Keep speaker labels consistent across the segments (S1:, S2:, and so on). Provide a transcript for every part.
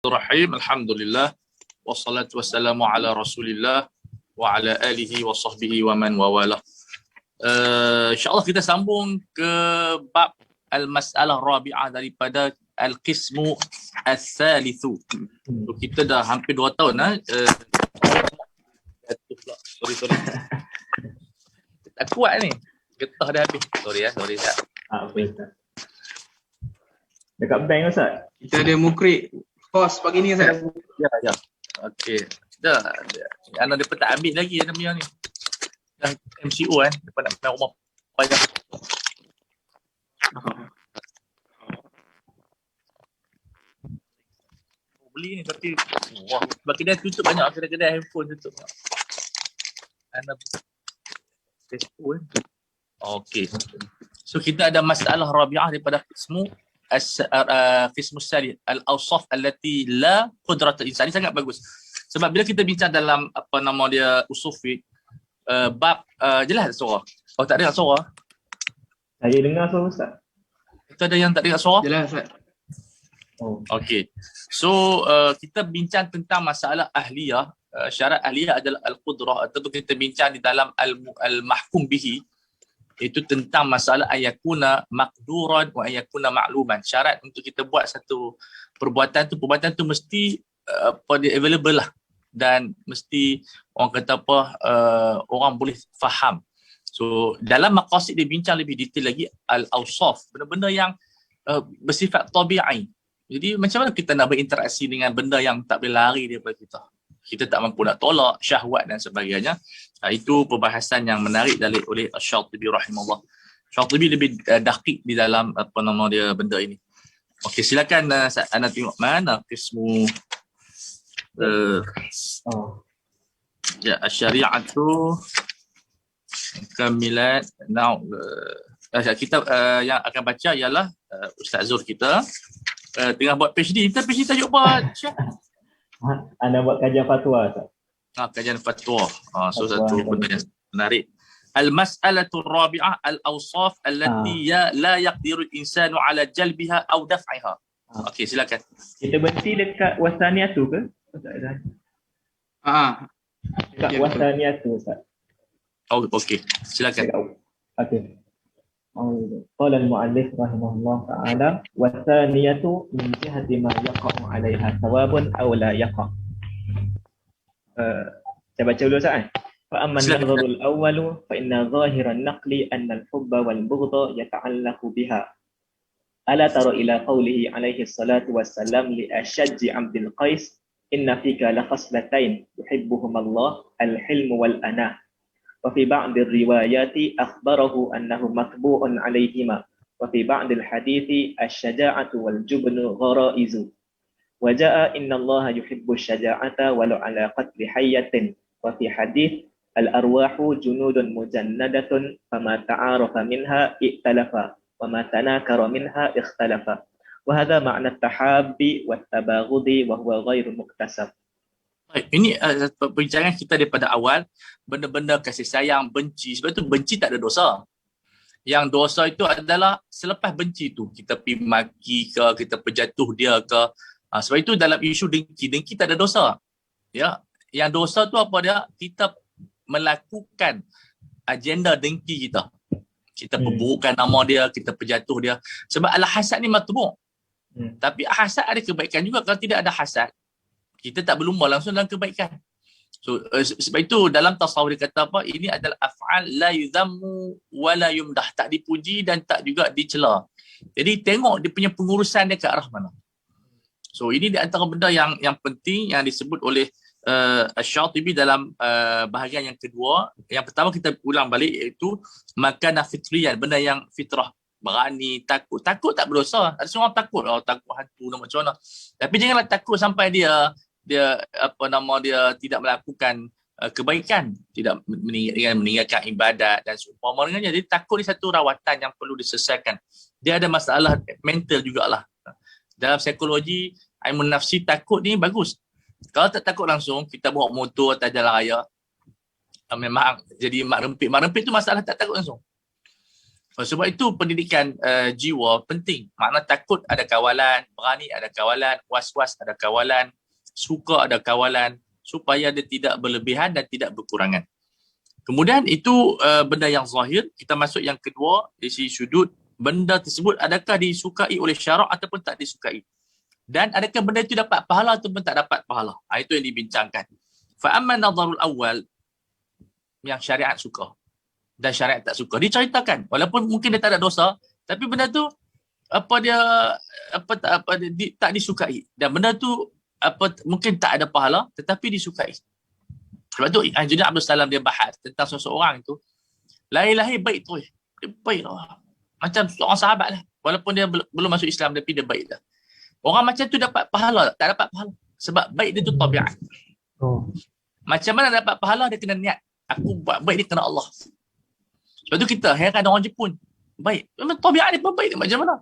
S1: Bismillahirrahmanirrahim. Alhamdulillah wassalatu wassalamu ala Rasulillah wa ala alihi wa sahbihi wa man wawalah. InsyaAllah kita sambung ke bab al-mas'alah rabi'ah daripada al-qismu al-thalithu. Kita dah hampir 2 tahun sorry. Tak kuat ni. Getah dah habis. Sorry Ustaz.
S2: Apa Ustaz? Dekat bank Ustaz?
S3: Kita ada mukrik kos pagi ni Ustaz.
S1: Ya. Okey. Dah. Anak dia tak ambil lagi ada punya ni. Dah MCO depan nak main rumah payah. Beli ni tapi wah, sebab kedai tutup banyak, kedai handphone tutup. Anak Facebook. Okey. So kita ada masalah rabi'ah daripada qismu salih al-awsaf allati la qudrat al-insan. Ini sangat bagus. Sebab bila kita bincang dalam apa nama dia usul fiqh, bab jelas suara. Oh tak dengar suara?
S2: Saya dengar suara Ustaz.
S1: Kita ada yang tak dengar suara?
S3: Jelas Ustaz.
S2: Oh.
S1: Okey. So kita bincang tentang masalah ahliyah. Syarat ahliyah adalah al-qudrah. Tentu kita bincang di dalam al-mahkum bihi. Itu tentang masalah ayakuna maqduran wa ayakuna ma'luman. Syarat untuk kita buat satu perbuatan tu mesti dia available lah, dan mesti orang kata orang boleh faham. So dalam maqasid dia bincang lebih detail lagi al-awsaf, benda-benda yang bersifat tabi'i. Jadi macam mana kita nak berinteraksi dengan benda yang tak boleh lari daripada kita? Kita tak mampu nak tolak syahwat dan sebagainya. Itu perbahasan yang menarik oleh Asy-Syatibi rahimahullah. Syatibi lebih dakik di dalam apa nama dia benda ini. Okey, silakan anda tengok mana qismu asy-syari'atu kamilat. Now kita yang akan baca ialah Ustaz Zur kita tengah buat PhD. Kita PhD tajuk apa?
S2: Anda buat kajian fatwa Ustaz.
S1: Kajian fatwa. So satu benda yang menarik. Al-mas'alatu rabi'ah al-awsaf allati la yaqdiru al-insanu ala jalbiha aw daf'iha. Okey, silakan.
S2: Kita berhenti dekat wasaniyatu ke? Ustaz. Dekat wasaniyatu Ustaz.
S1: Oh, okey. Silakan.
S2: Okey. Qala al-mu'allif rahimahullah ta'ala wasaniyatu min jihati ma yaqa'u 'alaiha thawabun aw la yaqa'. Saya baca dulu Ustaz. Fa amma an-nadharu al-awwalu fa inna zahiran naqli anna al-hubba wal bughdha yata'allaqu biha. Ala tara ila qawlihi alaihi salatu wassalam li ashajji 'abdil qais inna fika la khaslatain yuhibbuhum Allah al-hilm wal anah. Wa fi ba'd ar-riwayati akhbarahu annahu matbu'un 'alayhima wa fi ba'd al-hadithi asy-syaja'atu wal jubnu gharaizu. Waja'a inna Allah yuhibbu syaja'ata walau ala qatli hayyatin. Wa fi hadith al-arwahu junudun mujannadatun fama ta'arafa minha i'talafa wa ma tanakara minha ikhtalafa. Wa hadha ma'na at-tahabbi wat-tabaghudi wa huwa ghairu muktasab.
S1: Baik, ini perbincangan kita daripada awal, benda-benda kasih sayang, benci. Sebab tu benci tak ada dosa. Yang dosa itu adalah selepas benci tu kita pergi maki ke, kita berjatuh dia ke. Sebab itu dalam isu dengki tak ada dosa. Ya, yang dosa tu apa dia? Kita melakukan agenda dengki kita. Kita perburukkan nama dia, kita berjatuh dia. Sebab al-hasad ni matbu'. Tapi hasad ada kebaikan juga. Kalau tidak ada hasad, kita tak berlumba langsung dalam kebaikan. So sebab itu dalam tasawuf dia kata apa? Ini adalah af'al la yudhammu wa la yumdah. Tak dipuji dan tak juga dicela. Jadi tengok dia punya pengurusan dia ke arah mana. So ini di antara benda yang penting yang disebut oleh Asy-Syatibi dalam bahagian yang kedua. Yang pertama kita ulang balik iaitu makanah fitriyan, benda yang fitrah. Berani, takut. Takut tak berdosa. Ada seorang takut, takut hantu nak macam mana. Tapi janganlah takut sampai dia tidak melakukan kebaikan, tidak meninggalkan ibadat dan seumpama dengannya. Jadi takut ni satu rawatan yang perlu diselesaikan. Dia ada masalah mental jugalah. Dalam psikologi, ilmu nafsi, takut ni bagus. Kalau tak takut langsung, kita bawa motor atas jalan raya, memang jadi mak rempit. Mak rempit tu masalah tak takut langsung. Sebab itu pendidikan jiwa penting. Makna takut ada kawalan, berani ada kawalan, was-was ada kawalan, suka ada kawalan, supaya dia tidak berlebihan dan tidak berkurangan. Kemudian itu benda yang zahir. Kita masuk yang kedua, di sisi sudut. Benda tersebut adakah disukai oleh syarak ataupun tak disukai. Dan adakah benda itu dapat pahala ataupun tak dapat pahala. Itu yang dibincangkan. Fa'amman nadharul awal, yang syariat suka dan syariat tak suka. Diceritakan. Walaupun mungkin dia tak ada dosa, tapi benda tu tak disukai. Dan benda tu mungkin tak ada pahala tetapi disukai. Sebab tu Engineer Abdul Salam dia bahas tentang seseorang itu lahir-lahir baik tu. Dia baik lah. Macam seorang sahabat lah. Walaupun dia belum masuk Islam tapi dia baik lah. Orang macam tu dapat pahala tak dapat pahala. Sebab baik dia tu tabiat. Macam mana dapat pahala, dia kena niat. Aku buat baik dia kena Allah. Sebab tu kita heran orang Jepun. Baik. Memang tabiat dia pun baik dia macam mana.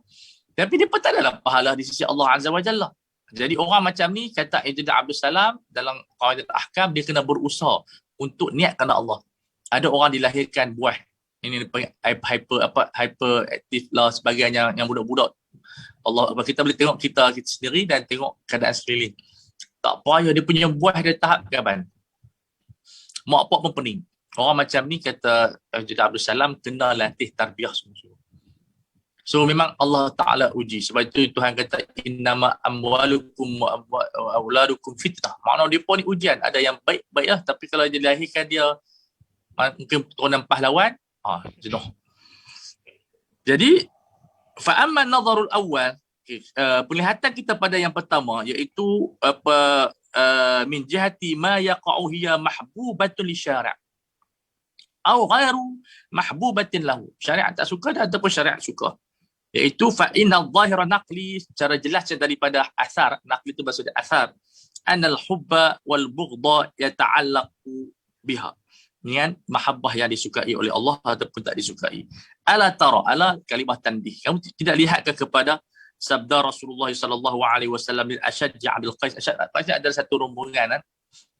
S1: Tapi dia pun tak adalah pahala di sisi Allah Azza wa Jalla. Jadi orang macam ni, kata Engineer Abdul Salam dalam Qaidah Ahkam, dia kena berusaha untuk niat kerana Allah. Ada orang dilahirkan buah. Ini hyperaktif lah sebagainya, yang budak-budak. Allah, kita boleh tengok kita sendiri dan tengok keadaan sekeliling. Tak payah dia punya buah dia tahap kaban. Mak pak pun pening. Orang macam ni kata Engineer Abdul Salam kena latih tarbiyah semua. So memang Allah Ta'ala uji. Sebab itu Tuhan kata innama amwalukum wa auladukum fitnah. Maknanya dia pun ni ujian. Ada yang baik-baik lah. Tapi kalau dia lahirkan dia mungkin turunan pahlawan, jenuh. Jadi fa'amman nadharul awal, penglihatan kita pada yang pertama iaitu min jihati ma yaqa'u hiya mahbubatun li syara' atau ghairu mahbubatin lahu. Syariat tak suka ataupun syariat suka. Iaitu fa inna adh-dhahira naqli, secara jelas daripada asar, naqli itu maksudnya asar, anal hubba wal bughdha yata'allaqu biha. Nian mahabbah yang disukai oleh Allah ataupun tak disukai. Ala tara, ala kalimah tanbih. Kamu tidak lihatkah kepada sabda Rasulullah sallallahu alaihi wasallam lil Ashaj Abdul Qais. Ashaj ada satu rombongan.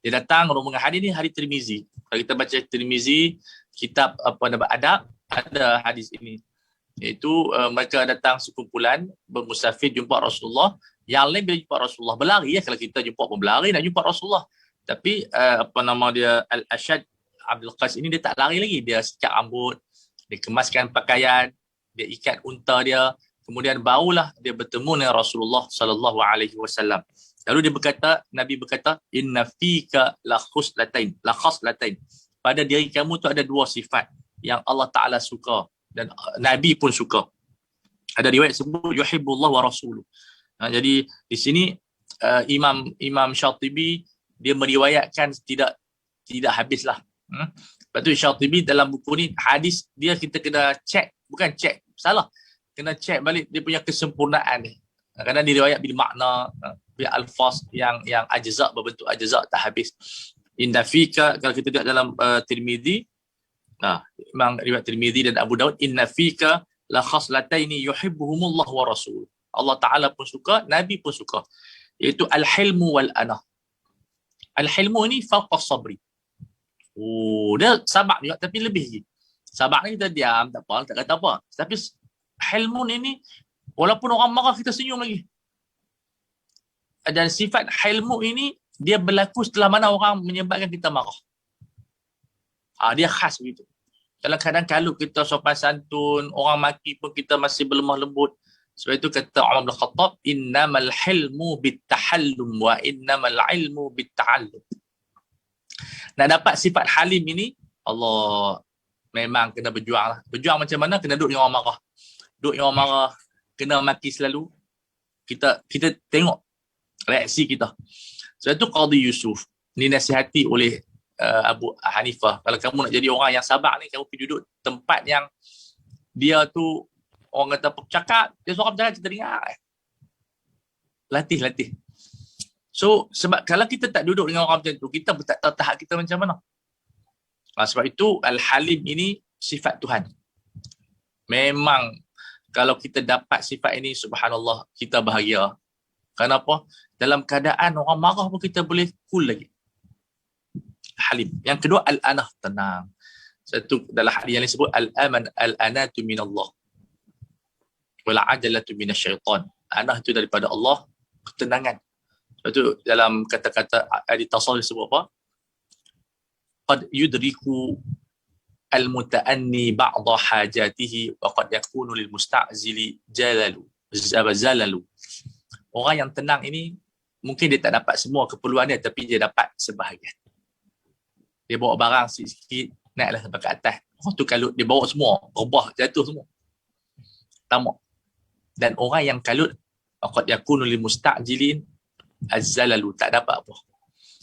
S1: Dia datang, rombongan hadis ni hadis Tirmizi. Kalau kita baca Tirmizi, kitab adab, ada hadis ini. Iaitu mereka datang sekumpulan bermusafir jumpa Rasulullah. Yang lain bila jumpa Rasulullah berlari ya, kalau kita jumpa pun berlari nak jumpa Rasulullah. Tapi dia Al-Ashad Abdul Qais ini dia tak lari lagi. Dia sikat rambut, dia kemaskan pakaian, dia ikat unta dia, kemudian barulah dia bertemu dengan Rasulullah sallallahu alaihi wasallam. Lalu dia berkata, Nabi berkata, inna fika la khuslatain. Pada diri kamu tu ada dua sifat yang Allah Ta'ala suka dan Nabi pun suka. Ada riwayat sebut yuhibbullah wa rasuluh. Jadi di sini Imam Syatibi dia meriwayatkan tidak habislah. Lepas tu Syatibi dalam buku ni hadis dia kita kena check, bukan check salah. Kena check balik dia punya kesempurnaan ni. Kadang diriwayat bil makna, bil alfaz yang ajza, berbentuk ajza tak habis. Inna fika, kalau kita lihat dalam Tirmizi, memang riwayat Tirmizi dan Abu Daud, inna fika la khaslataini yuhibbuhumullah wa rasul. Allah Ta'ala pun suka, Nabi pun suka. Iaitu al-hilmu wal anah. Al-hilmu ni fawqa sabri. Dia sabar juga tapi lebih lagi. Sabar ni kita diam, tak apa, tak kata apa. Tapi hilmu ni walaupun orang marah kita senyum lagi. Dan sifat hilmu ini dia berlaku setelah mana orang menyebabkan kita marah. Dia khas begitu. Kadang-kadang kalau kita sopan santun, orang maki pun kita masih berlemah lembut. Sebab itu kata Umar bin Khattab, innamal hilmu bittahallum wa innamal ilmu bitta'allum. Nak dapat sifat halim ini, Allah memang kena berjuang lah. Berjuang macam mana? Kena duduk dengan orang marah. Duduk dengan orang marah, kena maki selalu. Kita tengok reaksi kita. Sebab itu Qadhi Yusuf dinasihati oleh Abu Hanifah. Kalau kamu nak jadi orang yang sabar ni, kamu pergi duduk tempat yang dia tu orang kata cakap, dia seorang bercakap kita dengar. Latih. So sebab kalau kita tak duduk dengan orang macam tu, kita pun tak tahu tahap kita macam mana. Sebab itu Al-Halim ini sifat Tuhan. Memang kalau kita dapat sifat ini, subhanallah, kita bahagia. Kenapa? Dalam keadaan orang marah pun kita boleh cool lagi. Halim. Yang kedua, al-anah, tenang. Satu dalam hadis yang disebut al-anatu minallah wal ajalatu minasyaitan. Anah itu daripada Allah, ketenangan. Sebab tu dalam kata-kata di tasawuf disebut apa? Qad yudriku al-muta'anni ba'dha hajatihi wa qad yakunu lil musta'zili zalalu. Orang yang tenang ini mungkin dia tak dapat semua keperluannya, tapi dia dapat sebahagian. Dia bawa barang sikit, naiklah sampai ke atas. Orang tu kalut, dia bawa semua, rebah, jatuh semua. Tamak. Dan orang yang kalut, qad yakunu lil musta'jilin az-zalalu, tak dapat apa.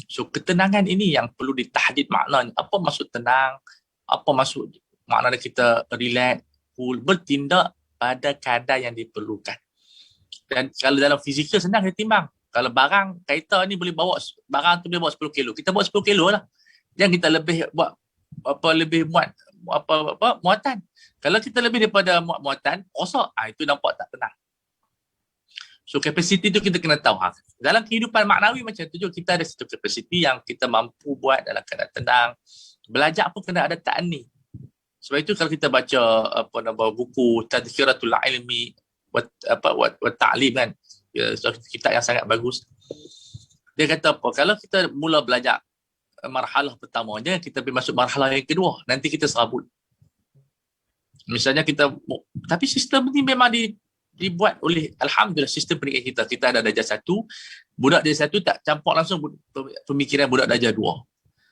S1: So ketenangan ini yang perlu ditahdid maknanya. Apa maksud tenang? Apa maksud maknanya kita relax, cool, bertindak pada kadar yang diperlukan. Dan kalau dalam fizikal senang dia timbang. Kalau barang kereta ni boleh bawa, barang tu boleh bawa 10 kilo. Kita bawa 10 kilo lah. Jangan kita lebih buat muatan. Kalau kita lebih daripada muatan, rosak. Itu nampak tak tenang. So kapasiti tu kita kena tahu. Dalam kehidupan maknawi macam tu juga, kita ada satu kapasiti yang kita mampu buat dalam keadaan tenang. Belajar pun kena ada ta'ani. Sebab itu kalau kita baca buku Tadhkiratul Ilmi wa Ta'lim kan, kitab yang sangat bagus. Dia kata apa? Kalau kita mula belajar marhalah pertama, jangan kita pergi masuk marhalah yang kedua. Nanti kita serabut. Misalnya kita, tapi sistem ni memang dibuat oleh, alhamdulillah, sistem pendidikan kita. Kita ada darjah 1, budak darjah 1 tak campur langsung pemikiran budak darjah 2.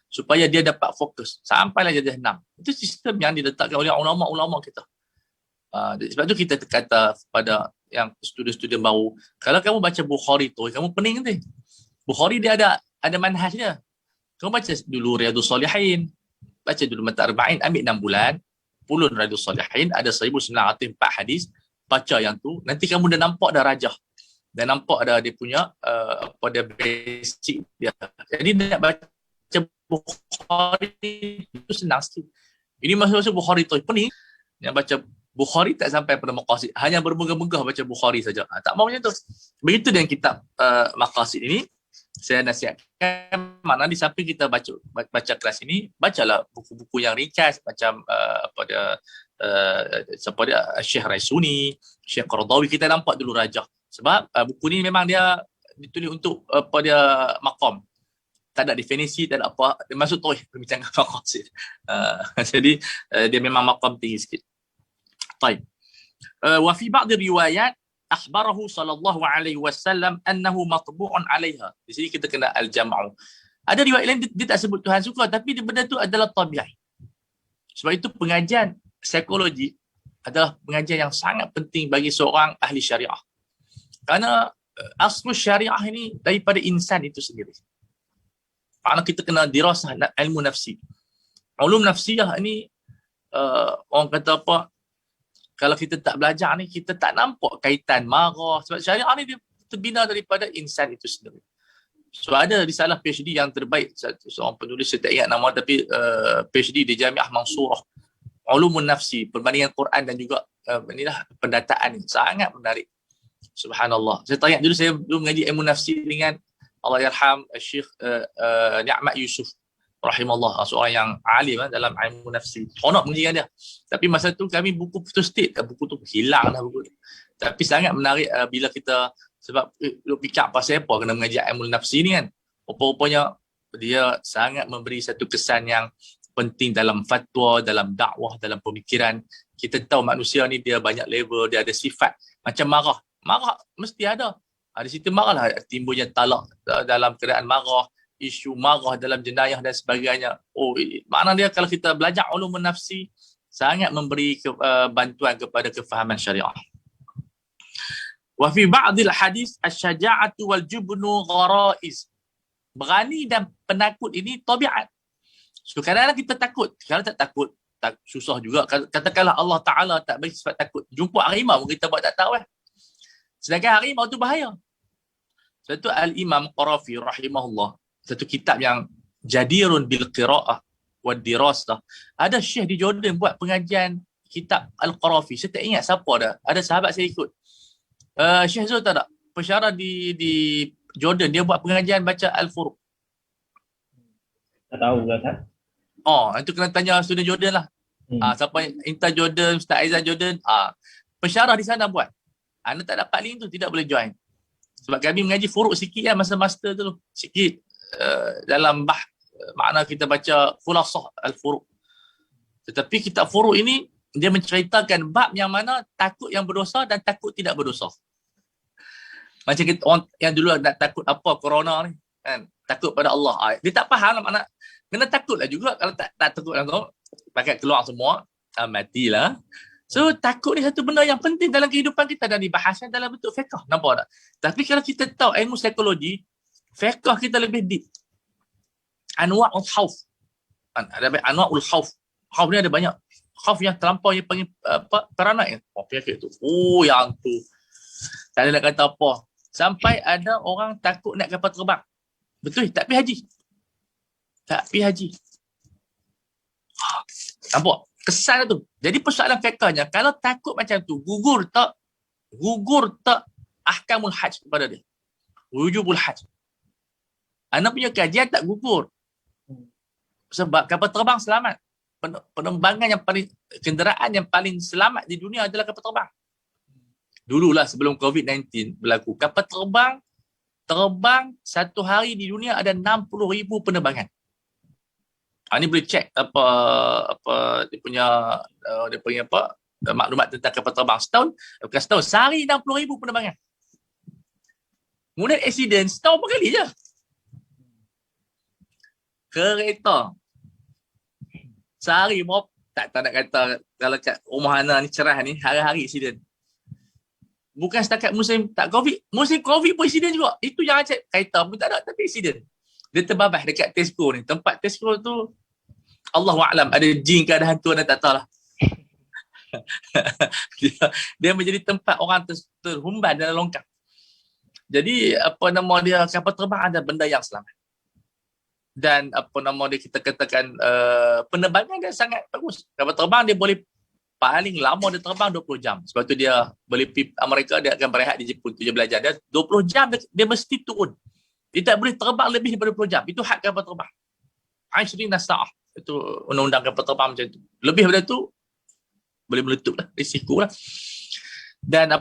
S1: Supaya dia dapat fokus sampailah darjah 6. Itu sistem yang diletakkan oleh ulama-ulama kita. Sebab tu kita kata pada yang student-student baru, kalau kamu baca Bukhari tu, kamu pening nanti. Bukhari dia ada manhaj dia. Kamu baca dulu Riyadhus Shalihin, baca dulu Mata Arba'in, ambil 6 bulan, pulun Riyadhus Shalihin, ada 1904 hadis, baca yang tu, nanti kamu dah nampak dah rajah. Dah nampak dah dia punya pada basic dia. Jadi nak baca Bukhari itu senang sikit. Ini masa-masa Bukhari tu pening, yang baca Bukhari tak sampai pada maqasid, hanya bermegah-megah baca Bukhari saja. Tak mau macam tu. Begitu dengan kitab maqasid ini, saya nasihatkan, maknanya di samping kita baca kelas ini, bacalah buku-buku yang ringkas macam Syekh Raisuni, Syekh Qaradawi, kita nampak dulu rajah. Sebab buku ni memang dia ditulis untuk dia maqam. Tak ada definisi, tak ada apa. Dia masuk terus perbincangan maqasid. Jadi dia memang maqam tinggi sikit. Baik. Wa fi ba'd riwayat akhbarahu sallallahu alaihi wasallam annahu matbu'un 'alaiha. Di sini kita kena al-jam'u. Ada riwayat lain dia tak sebut Tuhan suka, tapi benda tu adalah tabiat. Sebab itu pengajian psikologi adalah pengajian yang sangat penting bagi seorang ahli syariah. Kerana asal syariah ini daripada insan itu sendiri. Kerana kita kena dirasah ilmu nafsi. Ulum nafsiyah ini orang kata apa, kalau kita tak belajar ni, kita tak nampak kaitan marah. Sebab syariah ni dia terbina daripada insan itu sendiri. So ada risalah PhD yang terbaik, seorang penulis, saya tak ingat nama, tapi PhD di Jamiah Mansurah, Ulumun Nafsi, perbandingan Quran dan juga inilah pendataan ni. Sangat menarik. Subhanallah. Saya teringat dulu saya dulu mengaji ilmu nafsi dengan Allahyarham Syekh Ni'mat Yusuf rahimahullah, seorang yang alim dalam ilmu nafsi. Honok mengaji dia. Tapi masa tu kami buku putus state, buku tu hilang dah buku tu. Tapi sangat menarik bila kita, sebab lu fikir pasal apa kena mengaji ilmu nafsi ni kan. Rupa-rupanya dia sangat memberi satu kesan yang penting dalam fatwa, dalam dakwah, dalam pemikiran. Kita tahu manusia ni dia banyak level, dia ada sifat. Macam marah. Marah mesti ada. Di situ marahlah timbulnya talak dalam keadaan marah, isu marah dalam jenayah dan sebagainya. Makna dia kalau kita belajar ulum nafsi, sangat memberi bantuan kepada kefahaman syariah. Wa fi ba'dil hadis asy-syaja'atu wal jubnu gharaiz. Berani dan penakut ini tabiat. So kadang-kadang kita takut. Kalau tak takut, susah juga. Katakanlah Allah Ta'ala tak bagi sifat takut. Jumpa harimau kita buat tak tahu Sedangkan harimau tu bahaya. Sebab tu Al-Imam Qarafi rahimahullah, satu kitab yang jadirun bil qira'ah wa dirasah. Ada syekh di Jordan buat pengajian kitab Al-Qarafi. Saya tak ingat siapa dah. Ada sahabat saya ikut. Syekh Zul tak ada. Pensyarah di Jordan, dia buat pengajian baca Al-Furuq.
S2: Tak tahu ke kan?
S1: Itu kena tanya student Jordan lah. Siapa Intan Jordan, Ustaz Aizan Jordan, pensyarah di sana buat. Anda tak dapat link tu, tidak boleh join. Sebab kami mengaji furuk sikit kan masa master tu. Sikit dalam makna kita baca khulasah al-furuk. Tetapi kitab furuk ini, dia menceritakan bab yang mana takut yang berdosa dan takut tidak berdosa. Macam kita, orang yang dulu nak takut apa, corona ni. Kan? Takut pada Allah. Dia tak faham lah makna. Kena takutlah juga. Kalau tak takut langsung, pakai keluar semua, matilah. So takut ni satu benda yang penting dalam kehidupan kita dan dibahaskan dalam bentuk fiqh. Nampak tak? Tapi kalau kita tahu ilmu psikologi, fiqh kita lebih deep. Anwa'ul khauf. Ada anwa'ul khauf. Khauf ni ada banyak. Khauf yang terlampau yang panggil paranoid. Penyakit tu. Yang tu. Tak ada nak kata apa. Sampai ada orang takut nak kapal terbang. Betul? Tak pergi haji. Tak pergi haji. Nampak? Kesan tu. Jadi persoalan fiqhnya, kalau takut macam tu, gugur tak ahkamul hajj kepada dia. Wujubul hajj. Anak punya kajian tak gugur. Sebab kapal terbang selamat. Penerbangan yang paling, kenderaan yang paling selamat di dunia adalah kapal terbang. Dululah sebelum COVID-19 berlaku, kapal terbang satu hari di dunia ada 60,000 penerbangan. Ini boleh cek apa dia punya maklumat tentang kapal terbang setahun sehari 60,000 penerbangan. Kemudian accident setahun berapa kali je. Kereta sehari berapa, tak nak kata kalau kat rumah Ana ni cerah ni hari-hari accident. Bukan setakat musim tak COVID, musim COVID pun accident juga. Itu yang cek kereta pun tak ada tapi accident. Dia terbabas dekat Tesco ni. Tempat Tesco tu Allahu'alam, ada jin ke ada hantu, anda tak tahu lah. dia menjadi tempat orang terhumban dalam longkang. Jadi kapal terbang ada benda yang selamat. Dan kita katakan penerbangan dia sangat bagus. Kapal terbang dia boleh paling lama dia terbang 20 jam. Sebab tu dia boleh Amerika, dia akan berehat di Jepun tu dia belajar. Dia 20 jam dia mesti turun. Dia tak boleh terbang lebih daripada 20 jam. Itu had kapal terbang. 20 sa'ah. Itu undang-undang kapal terbang macam tu. Lebih daripada tu boleh meletup lah, risiko lah. Dan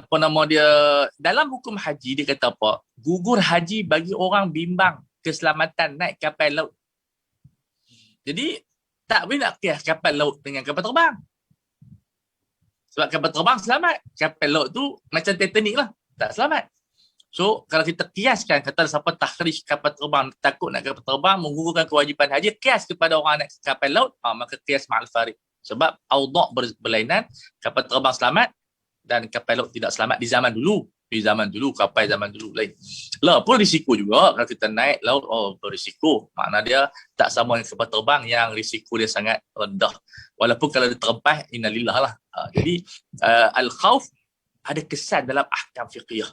S1: dalam hukum haji dia kata apa? Gugur haji bagi orang bimbang keselamatan naik kapal laut. Jadi tak boleh nak kias kapal laut dengan kapal terbang. Sebab kapal terbang selamat. Kapal laut tu macam Titanic lah. Tak selamat. So, kalau kita kiaskan, kata siapa takhrij kapal terbang, takut nak kapal terbang, menggugurkan kewajipan haji, kias kepada orang naik kapal laut, maka kias ma'al farid. Sebab awda' berlainan, kapal terbang selamat dan kapal laut tidak selamat di zaman dulu. Kapal zaman dulu lain. Lah pun risiko juga kalau kita naik laut, berisiko. Makna dia tak sama dengan kapal terbang yang risiko dia sangat rendah. Walaupun kalau dia terempas, innalillah lah. Jadi al-khawf ada kesan dalam ahkam fiqhiyah.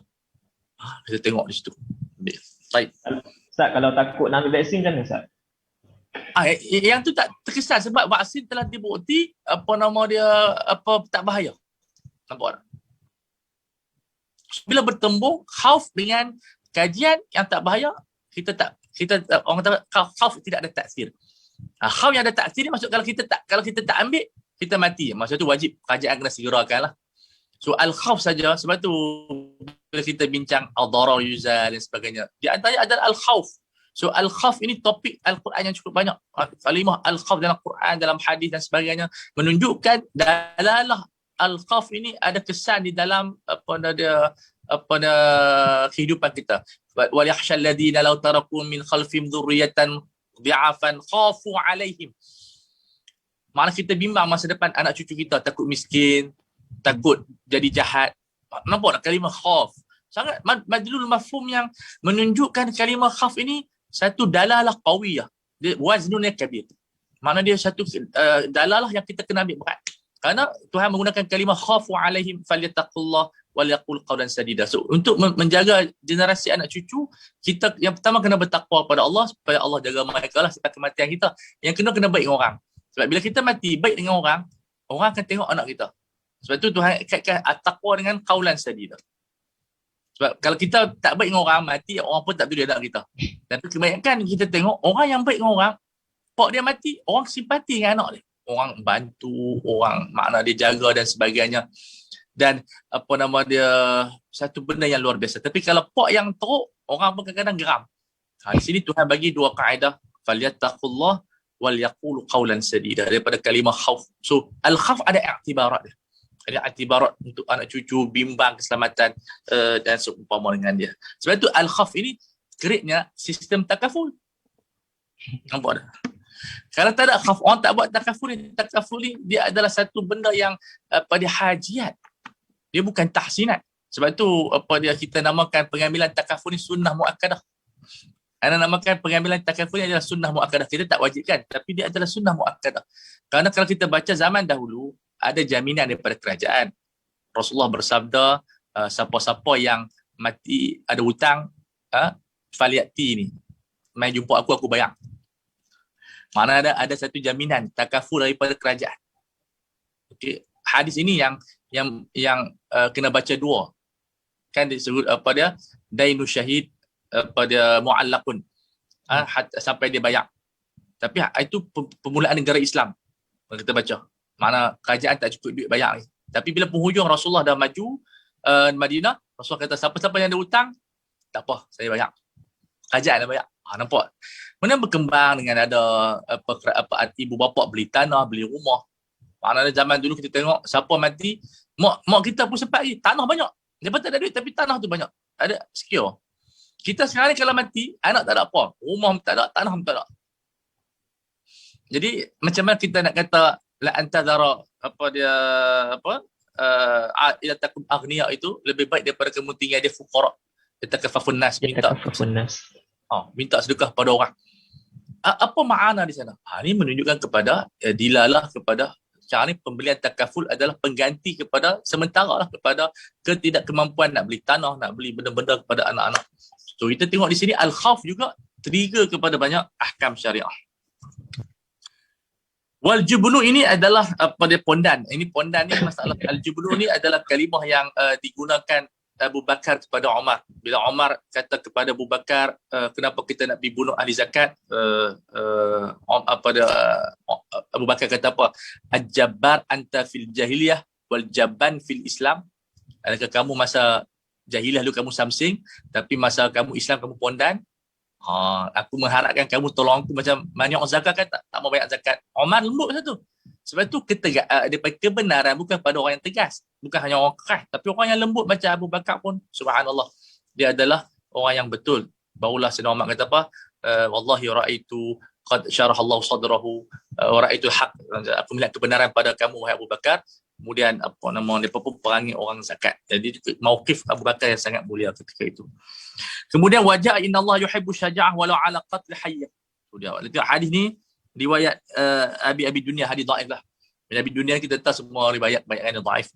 S1: Kita tengok di situ. Baik.
S2: Ustaz, kalau takut nak ambil vaksin macam mana Ustaz?
S1: Yang tu tak terkesan sebab vaksin telah dibukti tak bahaya. Nampak tak? Bila bertembung khauf dengan kajian yang tak bahaya, orang kata khauf tidak ada taksir. Khauf yang ada taksir ni maksud kalau kita tak ambil, kita mati. Maksud tu wajib kerajaan kena segerakan lah. So al-khauf saja, sebab tu bila kita bincang al-darar yuzal dan sebagainya, di antaranya adalah al-khauf. So al-khauf ini topik Al-Quran yang cukup banyak. Kalimah al-khauf dalam Quran, dalam hadis dan sebagainya menunjukkan dalalah al-khauf ini ada kesan di dalam kehidupan kita. Wal yakhshal ladina law taraku min khalfihim dhurriyatan dhi'afan khafu alaihim. Maknanya kita bimbang masa depan anak cucu kita, takut miskin, takut jadi jahat. Nampak tak kalimah khauf? Sangat madlul mafhum yang menunjukkan kalimah khauf ini satu dalalah qawiyah. Dia waznunnya kabir. Makna dia satu dalalah yang kita kena ambil berat. Kerana Tuhan menggunakan kalimah khafu alaihim falyattaqullah wal yaqul qawlan sadida. So untuk menjaga generasi anak cucu, kita yang pertama kena bertakwa pada Allah supaya Allah jaga mereka lah sampai kematian kita. Yang kena baik dengan orang. Sebab bila kita mati baik dengan orang akan tengok anak kita. Sebab tu Tuhan kaitkan at-taqwa dengan qaulan sadida. Sebab kalau kita tak baik dengan orang, mati orang pun tak peduli anak kita. Dan kebanyakan kita tengok orang yang baik dengan orang, Pak dia mati, orang simpati dengan anak dia. Orang bantu, orang makna dia jaga dan sebagainya. Dan apa nama dia, satu benda yang luar biasa. Tapi kalau pak yang teruk, orang pun kadang-kadang geram. Di sini Tuhan bagi dua kaedah, falyattaqullah wal yaqulu qawlan sadida, daripada kalimah khauf. So al-khauf ada iktibarat dia. Ada iktibarat untuk anak cucu, bimbang keselamatan dan seumpama dengan dia. Sebab itu al-khauf ini keriknya sistem takaful. Nampak tak? Kalau tak ada khauf, orang tak buat takaful ni dia adalah satu benda yang pada hajiat. Dia bukan tahsinat. Sebab tu kita namakan pengambilan takaful ni sunnah muakkadah. Anda namakan pengambilan takaful ni adalah sunnah muakkadah. Kita tak wajibkan, tapi dia adalah sunnah muakkadah. Kerana kalau kita baca zaman dahulu, ada jaminan daripada kerajaan. Rasulullah bersabda, siapa-siapa yang mati ada hutang, faliati ni, mai jumpa aku bayar. Mana ada satu jaminan takaful daripada kerajaan. Okey, hadis ini yang kena baca dua. Kan disebut dainu syahid muallaqun. Sampai dia bayar. Tapi itu permulaan negara Islam. Kalau kita baca. Mana kerajaan tak cukup duit bayar ni. Tapi bila penghujung Rasulullah dah maju Madinah, Rasulullah kata siapa-siapa yang ada hutang, tak apa, saya bayar. Kerajaan dah bayar. Nampak? Mana berkembang dengan ada ibu bapa beli tanah, beli rumah. Maknanya zaman dulu kita tengok siapa mati, mak kita pun sempat tanah banyak. Dia pun tak ada duit tapi tanah tu banyak. Ada secure. Kita sekarang ni kalau mati, anak tak ada apa. Rumah tak ada, tanah tak ada. Jadi macam mana kita nak kata la antadara ila takum aghniya itu lebih baik daripada kamu tinggal dia fuqara. Yatakafafun nas, minta sedekah pada orang. Apa makna di sana? Ini menunjukkan kepada dilalah kepada cara ni pembelian takaful adalah pengganti kepada sementara lah kepada ketidakkemampuan nak beli tanah, nak beli benda-benda kepada anak-anak. So kita tengok di sini al-khauf juga trigger kepada banyak ahkam syariah. Wal jubnu ini adalah pondan. Ini pondan ni masalah al-jubnu ni adalah kalimah yang digunakan Abu Bakar kepada Umar. Bila Umar kata kepada Abu Bakar, kenapa kita nak pergi bunuh ahli zakat? Abu Bakar kata apa? Al-jabbar anta fil jahiliyah wal jabban fil Islam. Adakah kamu masa jahiliyah dulu kamu samsing, tapi masa kamu Islam kamu pondan? Aku mengharapkan kamu tolong aku macam banyak zakat kan, tak mau banyak zakat. Umar lembut macam tu. Sebab tu daripada kebenaran bukan pada orang yang tegas, bukan hanya orang keras, tapi orang yang lembut macam Abu Bakar pun subhanallah dia adalah orang yang betul. Barulah Sayyidina Umar kata apa, wallahi ra'aitu qad syarahallahu sadrahu wa ra'aitu haq, aku melihat kebenaran pada kamu wahai Abu Bakar. Kemudian dia pun perangi orang zakat. Jadi mauqif Abu Bakar yang sangat mulia ketika itu. Kemudian wajah innallaha yuhibbu syaja'ah walau ala qatl hayyah. Dia hadis ni riwayat Abi Dunia, hadis dhaif lah. Abi Dunia kita tahu semua riwayat banyak yang dhaif.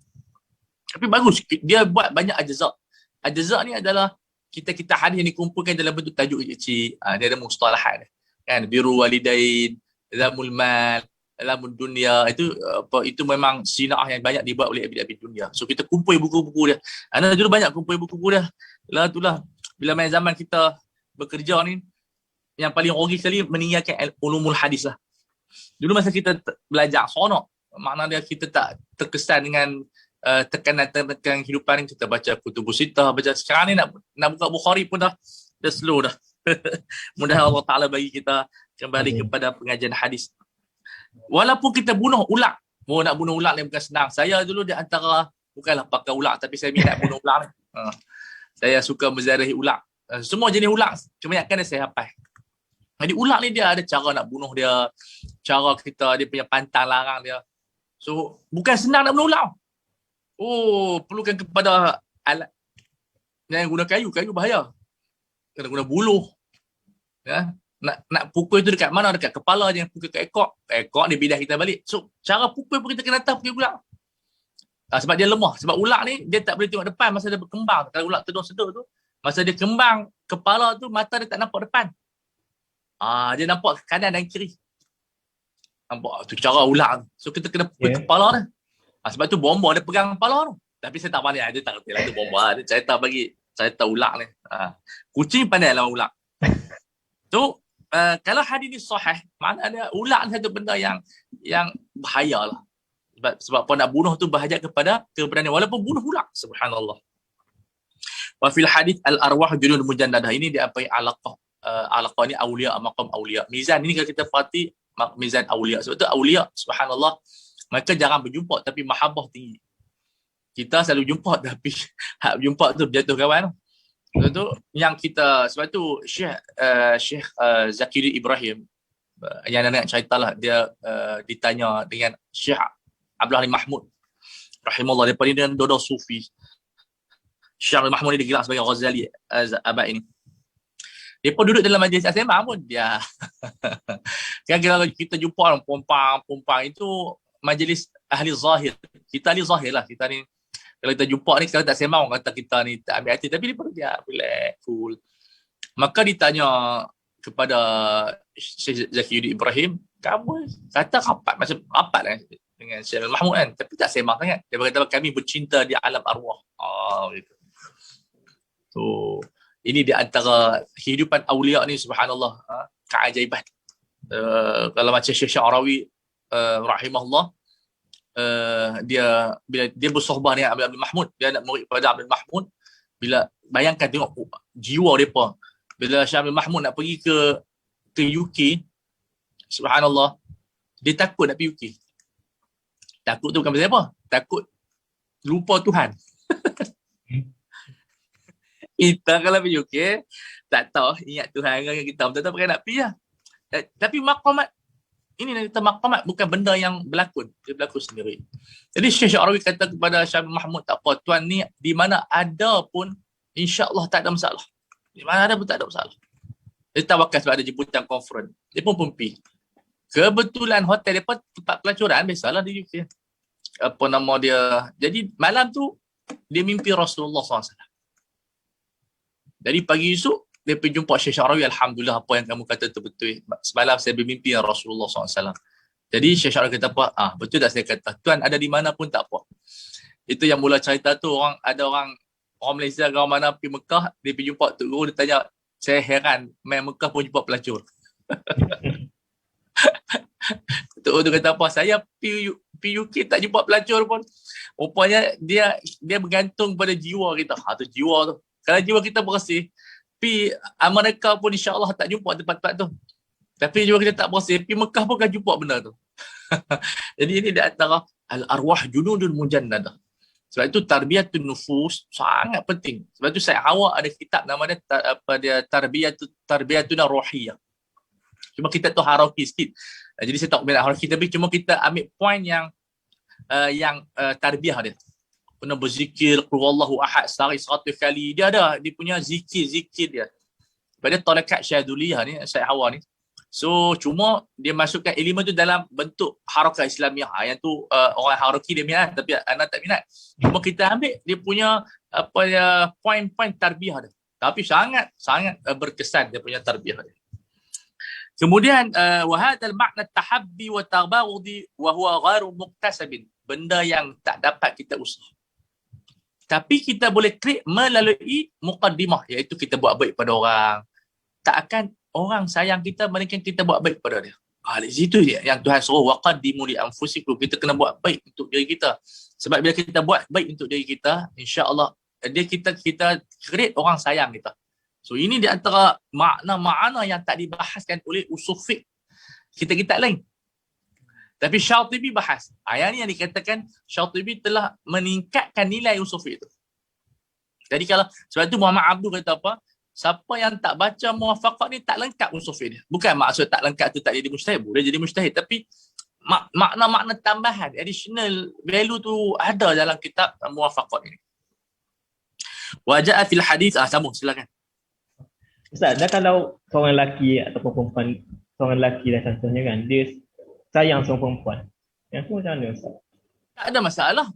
S1: Tapi bagus, dia buat banyak ajza'. Ajza' ni adalah kita hadis yang dikumpulkan dalam bentuk tajuk kecil. Dia ada mustalahat kan, biru walidain, zamul mal, Alamul Dunia, itu memang sinah yang banyak dibuat oleh Abi Dunia. So kita kumpul buku-buku dia. Ana dulu banyak kumpul buku-buku dia. Itulah bila main zaman kita bekerja ni, yang paling rugi sekali meninggalkan ulumul hadis lah. Dulu masa kita belajar sonok, makna dia kita tak terkesan dengan tekanan kehidupan ni. Kita baca kutubus sittah, baca sekarang ni nak buka Bukhari pun dah slow dah. Mudah Allah Ta'ala bagi kita kembali kepada pengajian hadis. Walaupun kita bunuh ular, nak bunuh ular ni bukan senang. Saya dulu di antara, bukanlah pakai ular, tapi saya minat bunuh ular ni. Saya suka menzarahi ular. Semua jenis ular, kebanyakan saya hafal. Jadi ular ni dia ada cara nak bunuh dia, cara dia punya pantang larang dia. So bukan senang nak bunuh ular. Perlukan kepada alat. Jangan guna kayu bahaya. Kena guna buluh. Ya. Nak pukul itu dekat mana? Dekat kepala, jangan pukul ke ekor. Ekor ni bidah kita balik. So cara pukul pun kita kena tahu pukul ular. Sebab dia lemah. Sebab ular ni dia tak boleh tengok depan masa dia berkembang. Kalau ular sedut tu, masa dia kembang kepala tu, mata dia tak nampak depan. Dia nampak kanan dan kiri. Nampak tu cara ular. So kita kena pukul kepala dia. Sebab tu bomba dia pegang kepala tu. Tapi saya tak pandai. Dia tak kerti lah tu bomba. Saya tahu ular ni. Kucing pandai lah ular. So kalau hadis ni sahih, maknanya ular satu benda yang bahaya lah. Sebab apa nak bunuh tu bahaya kepada keberanian. Walaupun bunuh ular. Subhanallah. Wa fil hadis al-arwah junun mujannadah. Ini dia apa yang alaqah. Alaqah ni awliya, maqam awliya. Mizan ini kalau kita perhati, mizan awliya. Sebab tu awliya, subhanallah, mereka jarang berjumpa tapi mahabbah tinggi. Kita selalu jumpa tapi hak jumpa tu berjatuh kawan. Sebab tu yang kita, sebab tu Syekh Zakiri Ibrahim yang nak cerita lah, dia ditanya dengan Syekh Abdul Halim Mahmud rahimahullah, daripada dia dua sufi. Syekh Abdul Mahmud ni digelar sebagai Ghazali abad ini. Dia pun duduk dalam majlis SMA pun dia kan kalau kita jumpa orang perempuan itu majlis ahli zahir. Kita ahli zahir lah, kita ni kalau kita jumpa ni, kalau tak sembang orang kata kita ni tak ambil hati, tapi dia relax, cool. Maka ditanya kepada Syekh Zakiri Ibrahim, kamu kata rapat, macam rapat lah dengan Syekh Mahmud kan, tapi tak sembang sangat. Dia berkata kami bercinta di alam arwah. Gitu. So, ini di antara kehidupan awliya ni, subhanallah, keajaiban. Kalau macam Syekh Sya'rawi rahimahullah, dia bila dia bersohbah dengan Abdul Mahmud, dia nak murid pada Abdul Mahmud, bila bayangkan tengok jiwa depa bila Syekh Abdul Mahmud nak pergi ke UK, subhanallah, dia takut nak pergi UK. Takut tu bukan pasal apa, takut lupa Tuhan. Kita kalau pergi UK tak tahu ingat Tuhan dengan kita, betul-betul pakai nak pergi lah. Tapi maqamat ini yang kita maqamat bukan benda yang berlakon, dia berlaku sendiri. Jadi Syekh Sya'rawi kata kepada Syekh Mahmud, tak apa, tuan ni di mana ada pun insya-Allah tak ada masalah. Di mana ada pun tak ada masalah. Dia tawakal sebab ada jemputan conference. Dia pun pergi. Kebetulan hotel dia pun tempat pelacuran biasalah di UK. Apa nama dia? Jadi malam tu dia mimpi Rasulullah SAW. Jadi pagi esok dia pergi jumpa Syekh Sya'rawi, alhamdulillah apa yang kamu kata tu betul. Semalam saya bermimpi dengan Rasulullah SAW. Jadi Syekh Sya'rawi kata apa? Betul tak saya kata? Tuan ada di mana pun tak apa. Itu yang mula cerita tu, ada orang Malaysia ke orang mana pergi Mekah, dia pergi jumpa Tok Guru, dia tanya, saya heran, main Mekah pun jumpa pelacur. Tok Guru kata apa? Saya pergi UK tak jumpa pelacur pun. Rupanya dia bergantung pada jiwa kita. Tu jiwa tu. Kalau jiwa kita bersih, pi Amerika pun insya-Allah tak jumpa tempat-tempat tu. Tapi juga kita tak bersih, pi Mekah pun akan jumpa benda tu. Jadi ini di antara al-arwah junudun mujannadah. Sebab itu tarbiyatun nufus sangat penting. Sebab itu saya Hawa ada kitab nama dia tarbiyatun ruhiyah. Cuma kita tu hierarki sikit. Jadi saya tak minat hierarki, tapi cuma kita ambil point yang tarbiyah dia. Kena berzikir qul huwallahu ahad sehari 100 kali. Dia ada dia punya zikir dia. Pada tarikat Syadzuliyah ni, Syekh Hawa ni. So cuma dia masukkan elemen tu dalam bentuk harakat Islamiah. Yang tu orang hierarki dia minat tapi anak tak minat. Cuma kita ambil dia punya point-point tarbiyah dia. Tapi sangat berkesan dia punya tarbiyah dia. Kemudian wa hadzal makna tahabbi wa taghawudi wa huwa ghairu muktasabin. Benda yang tak dapat kita usaha. Tapi kita boleh create melalui muqaddimah, iaitu kita buat baik pada orang. Tak akan orang sayang kita melainkan kita buat baik pada dia. Di situ dia yang Tuhan suruh waqaddimu li anfusikum. Kita kena buat baik untuk diri kita. Sebab bila kita buat baik untuk diri kita, insya-Allah kita create orang sayang kita. So ini di antara makna-makna yang tak dibahaskan oleh usul fiqh kita lain. Tapi Syatibi bahas. Ayat ni yang dikatakan Syatibi telah meningkatkan nilai usul fiqh itu. Jadi kalau sebab tu Muhammad Abdul kata apa? Siapa yang tak baca muwafaqah ni tak lengkap usul fiqh dia. Bukan maksud tak lengkap tu tak jadi mujtahid, boleh jadi mujtahid, tapi makna-makna tambahan, additional value tu ada dalam kitab muwafaqah ini. Wa jaa fil hadis, sambung silakan.
S2: Ustaz, dah kalau seorang lelaki ataupun perempuan, seorang lelaki dan contohnya kan, dia sayang seorang perempuan. Yang tu macam mana Ustaz?
S1: Tak ada masalah.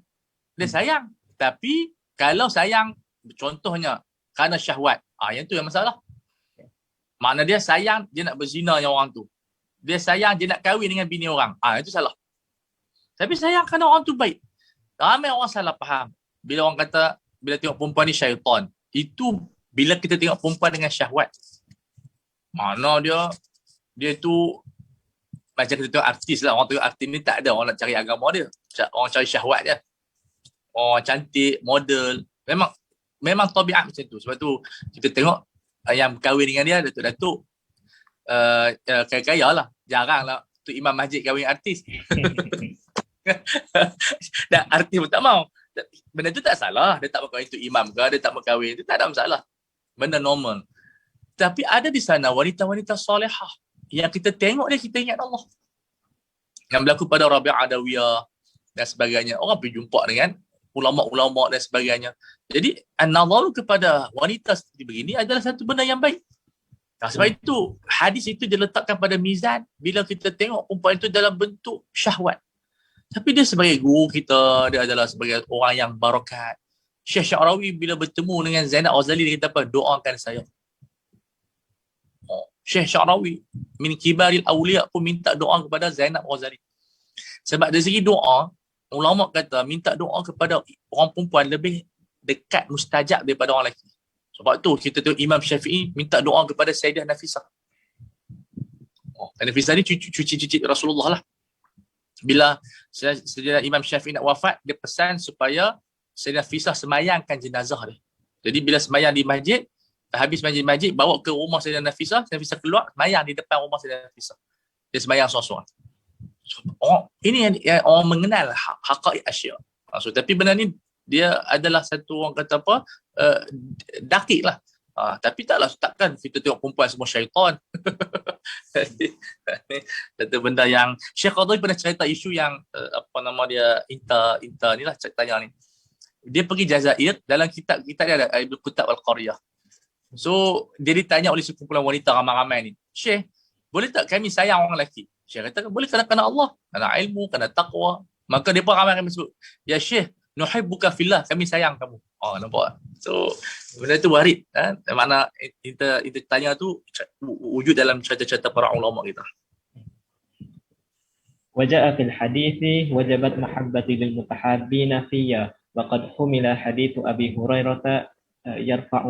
S1: Dia sayang. Tapi kalau sayang, contohnya kerana syahwat, yang tu yang masalah. Makna dia sayang, dia nak berzina dengan orang tu. Dia sayang, dia nak kahwin dengan bini orang. Itu salah. Tapi sayang kerana orang tu baik. Ramai orang salah faham. Bila orang kata, bila tengok perempuan ni syaitan. Itu bila kita tengok perempuan dengan syahwat. Mana dia dia tu macam kita tengok artis lah. Orang tengok artis ni tak ada orang nak cari agama dia. Orang cari syahwat dia. Orang cantik, model. Memang tabiat macam tu. Sebab tu kita tengok yang berkahwin dengan dia, datuk-datuk kaya-kaya lah. Jarang lah tu imam masjid kahwin artis. Dan artis pun tak mau. Benda tu tak salah. Dia tak berkahwin tu imam ke, dia tak berkahwin. Itu tak ada masalah. Benda normal. Tapi ada di sana wanita-wanita solehah yang kita tengok dia, kita ingat Allah. Yang berlaku pada Rabi'ah Adawiyah dan sebagainya. Orang pergi jumpa dengan ulama-ulama dan sebagainya. Jadi, an-nazaru kepada wanita seperti begini adalah satu benda yang baik. Sebab itu, hadis itu diletakkan pada mizan bila kita tengok perempuan itu dalam bentuk syahwat. Tapi dia sebagai guru kita, dia adalah sebagai orang yang barakat. Syekh Sya'rawi bila bertemu dengan Zainab Ghazali, dia kata apa? Doakan saya. Syekh Sya'rawi min kibaril awliya pun minta doa kepada Zainab Ghazali. Sebab dari segi doa, ulama kata minta doa kepada orang perempuan lebih dekat mustajab daripada orang lelaki. Sebab tu kita tengok Imam Syafi'i minta doa kepada Sayyidah Nafisah. Nafisah ni cuci Rasulullah lah. Bila Sayyidah Imam Syafi'i nak wafat, dia pesan supaya Sayyidah Nafisah semayangkan jenazah dia. Jadi bila semayang di masjid, habis masjid, bawa ke rumah Sayyidah Nafisah keluar, semayang di depan rumah Sayyidah Nafisah. Dia semayang seorang-seorang. Ini yang orang mengenal haqaiq asya. So, tapi benda ni dia adalah satu orang kata apa, dakik lah. Tapi takkan kita tengok perempuan semua syaitan. Satu benda yang Syekh Qadhi pernah cerita isu yang apa nama dia, inta ni lah ceritanya ni. Dia pergi Jazair, dalam kitab dia ada Ibn Qutab Al-Qaryah. So, dia ditanya oleh sekumpulan wanita ramai-ramai ni, Syekh, boleh tak kami sayang orang lelaki? Syekh kata, boleh, kerana Allah, kerana ilmu, kerana taqwa. Maka dia pun ramai kami sebut, ya Syekh, nuhibbuka fillah, kami sayang kamu. Nampak? So, benda tu warid. Makna kita tanya tu wujud dalam cerita-cerita para ulama kita.
S2: وجاء في الحديث وجبت محبتي للمتحابين فيا وقد حمل حديث أبي هريرة يرفع.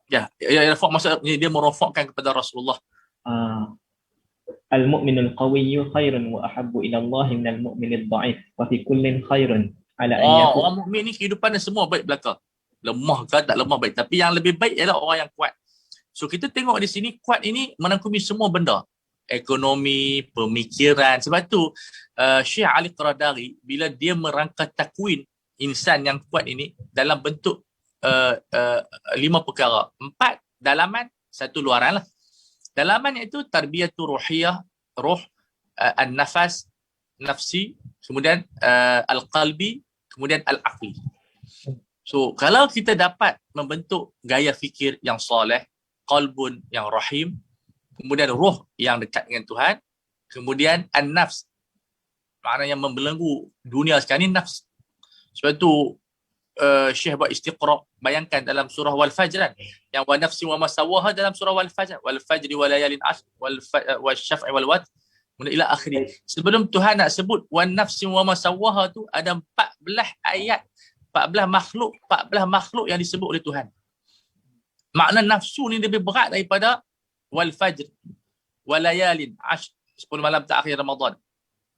S1: Ya, Rafaq maksudnya dia merafakkan kepada Rasulullah.
S2: Al-mu'minul qawiyyu khairun wa ahabbu ila Allah minal mu'minid dha'if wa fi kullin khairun ala an yakun.
S1: Orang mukmin ni kehidupan dia semua baik belaka. Lemah ke tak lemah baik, tapi yang lebih baik ialah orang yang kuat. So kita tengok di sini kuat ini menangkumi semua benda. Ekonomi, pemikiran. Sebab tu Syekh Ali Qaradari bila dia merangka takwin insan yang kuat ini dalam bentuk 5 perkara. 4 dalaman, 1 luaran lah. Dalaman iaitu tarbiyatu ruhiyah, ruh, an-nafas, nafsi, kemudian al-qalbi, kemudian al-aqli. So, kalau kita dapat membentuk gaya fikir yang soleh, qalbun yang rahim, kemudian ruh yang dekat dengan Tuhan, kemudian an-nafs, maknanya membelenggu dunia sekarang ni nafs. Sebab tu Syekh buat istiqra', bayangkan dalam surah Wal Fajr, yang wa nafsi wa masawaha dalam surah Wal Fajr, wal fajri wa layalin ashr wal syaf'i wal watr ila akhir. Sebelum Tuhan nak sebut wa nafsi wa masawaha tu ada 14 ayat, 14 makhluk yang disebut oleh Tuhan. Makna nafsu ni lebih berat daripada wal fajr wa layalin ashr, 10 malam terakhir Ramadan,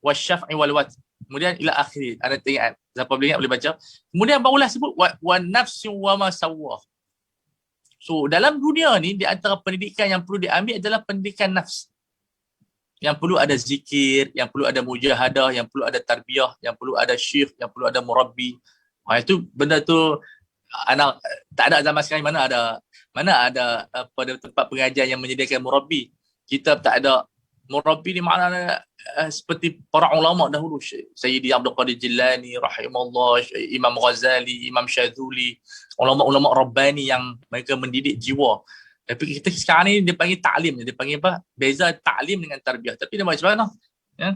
S1: wal syaf'i wal watr, kemudian ila akhir. Ada tengok, siapa boleh ingat boleh baca. Kemudian barulah sebut wa nafsin wa ma sawwah. So dalam dunia ni, di antara pendidikan yang perlu diambil adalah pendidikan nafs. Yang perlu ada zikir, yang perlu ada mujahadah, yang perlu ada tarbiyah, yang perlu ada syekh, yang perlu ada murabbi. Itu benda tu anak tak ada zaman sekarang. Mana ada pada tempat pengajian yang menyediakan murabbi. Kita tak ada. Murabbi ni maknanya seperti para ulama dahulu, Sayyidi Abdul Qadir Jilani rahimahullah, Imam Ghazali, Imam Syadzuli, ulama-ulama rabbani yang mereka mendidik jiwa. Tapi kita sekarang ni dia panggil ta'lim, dia panggil apa? Beza ta'lim dengan tarbiyah. Tapi dia macam mana? Ya?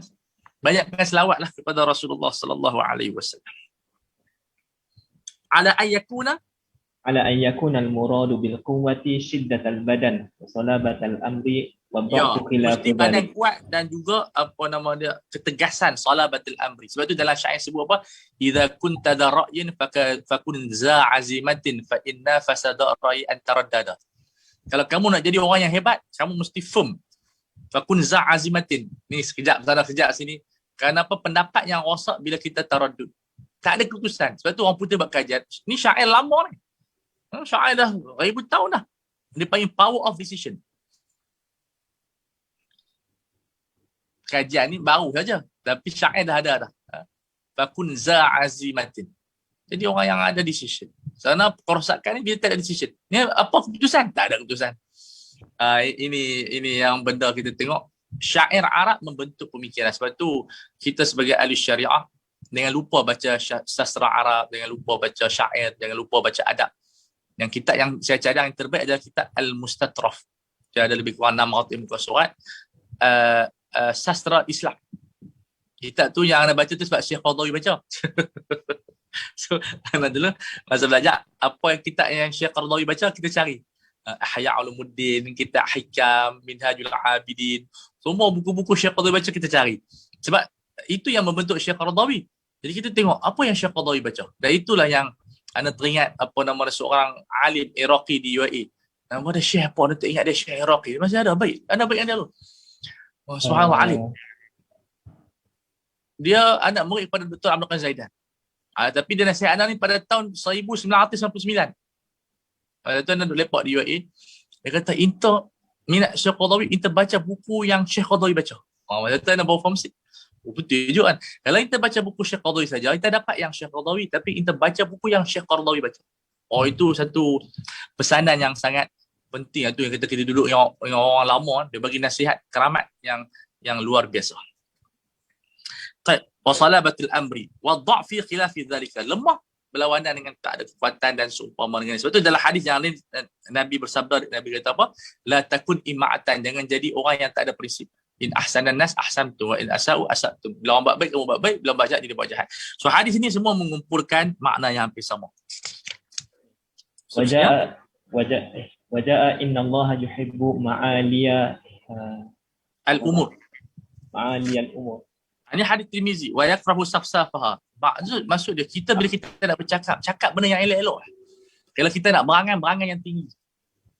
S1: Banyakkan selawatlah kepada Rasulullah sallallahu alaihi wasallam. Ala an yakuna al-muradu bil quwwati shiddatal badan wa salabatal amri. Ya, mesti badan kuat dan juga apa nama dia, ketegasan salabatul amri. Sebab tu dalam syair sebut apa? Idza kunta dha ra'yin fakun za azimatin fa inna fasada ra'i an taraddada. Kalau kamu nak jadi orang yang hebat, kamu mesti firm. Fakun za'azimatin. Ni sekejap sini. Kenapa pendapat yang rosak bila kita taraddud? Tak ada keputusan. Sebab tu orang putih buat kajian. Ni syair lama ni. Syair dah ribu tahun dah. Dia panggil power of decision. Kajian ni baru saja. Tapi syair dah ada dah. Fakun za'azimatin. Jadi orang yang ada decision. Kerana kerosakan ni dia tak ada decision. Ni apa keputusan? Tak ada keputusan. Ini yang benda kita tengok. Syair Arab membentuk pemikiran. Sebab tu kita sebagai ahli syariah jangan lupa baca sastra Arab, jangan lupa baca syair, jangan lupa baca adab. Yang kitab yang saya cadang yang terbaik adalah kitab Al-Mustatraf. Dia ada lebih kurang 600 muka surat. Sastra Islam. Kitab tu yang anda baca tu sebab Syekh Qaradawi baca. So, anda dulu masa belajar apa yang kitab yang Syekh Qaradawi baca kita cari. Ahya Ulumuddin, kitab Hikam, Minhajul Abidin. Semua buku-buku Syekh Qaradawi baca kita cari. Sebab itu yang membentuk Syekh Qaradawi. Jadi kita tengok apa yang Syekh Qaradawi baca. Dan itulah yang anda teringat apa nama seorang alim Iraqi di UAE. Nama dia Syekh apa? Anda tak ingat dia Syekh Iraqi. Masih ada baik. Anda baik anda dulu. Oh, subhanallah alim. Dia anak murid pada Dr. Abdul Qadir Zaidan. Tapi dia nasihat anak ni pada tahun 1999. Pada tu anak duduk lepak di UAE. Dia kata, minat Syekh Qaradawi, baca buku yang Syekh Qaradawi baca. Pada tu anak baru faham sikit. Betul je kan. Kalau kita baca buku Syekh Qaradawi saja, kita dapat yang Syekh Qaradawi, tapi kita baca buku yang Syekh Qaradawi baca. Itu satu pesanan yang sangat penting. Itu yang kita duduk dengan orang lama, dia bagi nasihat keramat yang luar biasa. Wa salabatul amri wa dha'fi khilafi dhalika. Lemah berlawanan dengan tak ada kekuatan dan seumpama dengan. Sebab tu dalam hadis yang lain Nabi bersabda, Nabi kata apa? La takun ima'atan, jangan jadi orang yang tak ada prinsip. In ahsanan nas ahsantu wa in asa'u asa'tum. Bila orang buat baik, kamu buat baik. Bila orang buat jahat, dia buat jahat. So hadis ini semua mengumpulkan makna yang hampir sama.
S2: Waja'a inna Allah yuhibbu ma'aliya
S1: al-umur.
S2: Ma'aliya al-umur.
S1: Ini hadis Tirmizi. Wa yakrahu safsafaha. Maksud dia, bila kita nak bercakap, cakap benda yang elok-elok. Kalau kita nak berangan yang tinggi.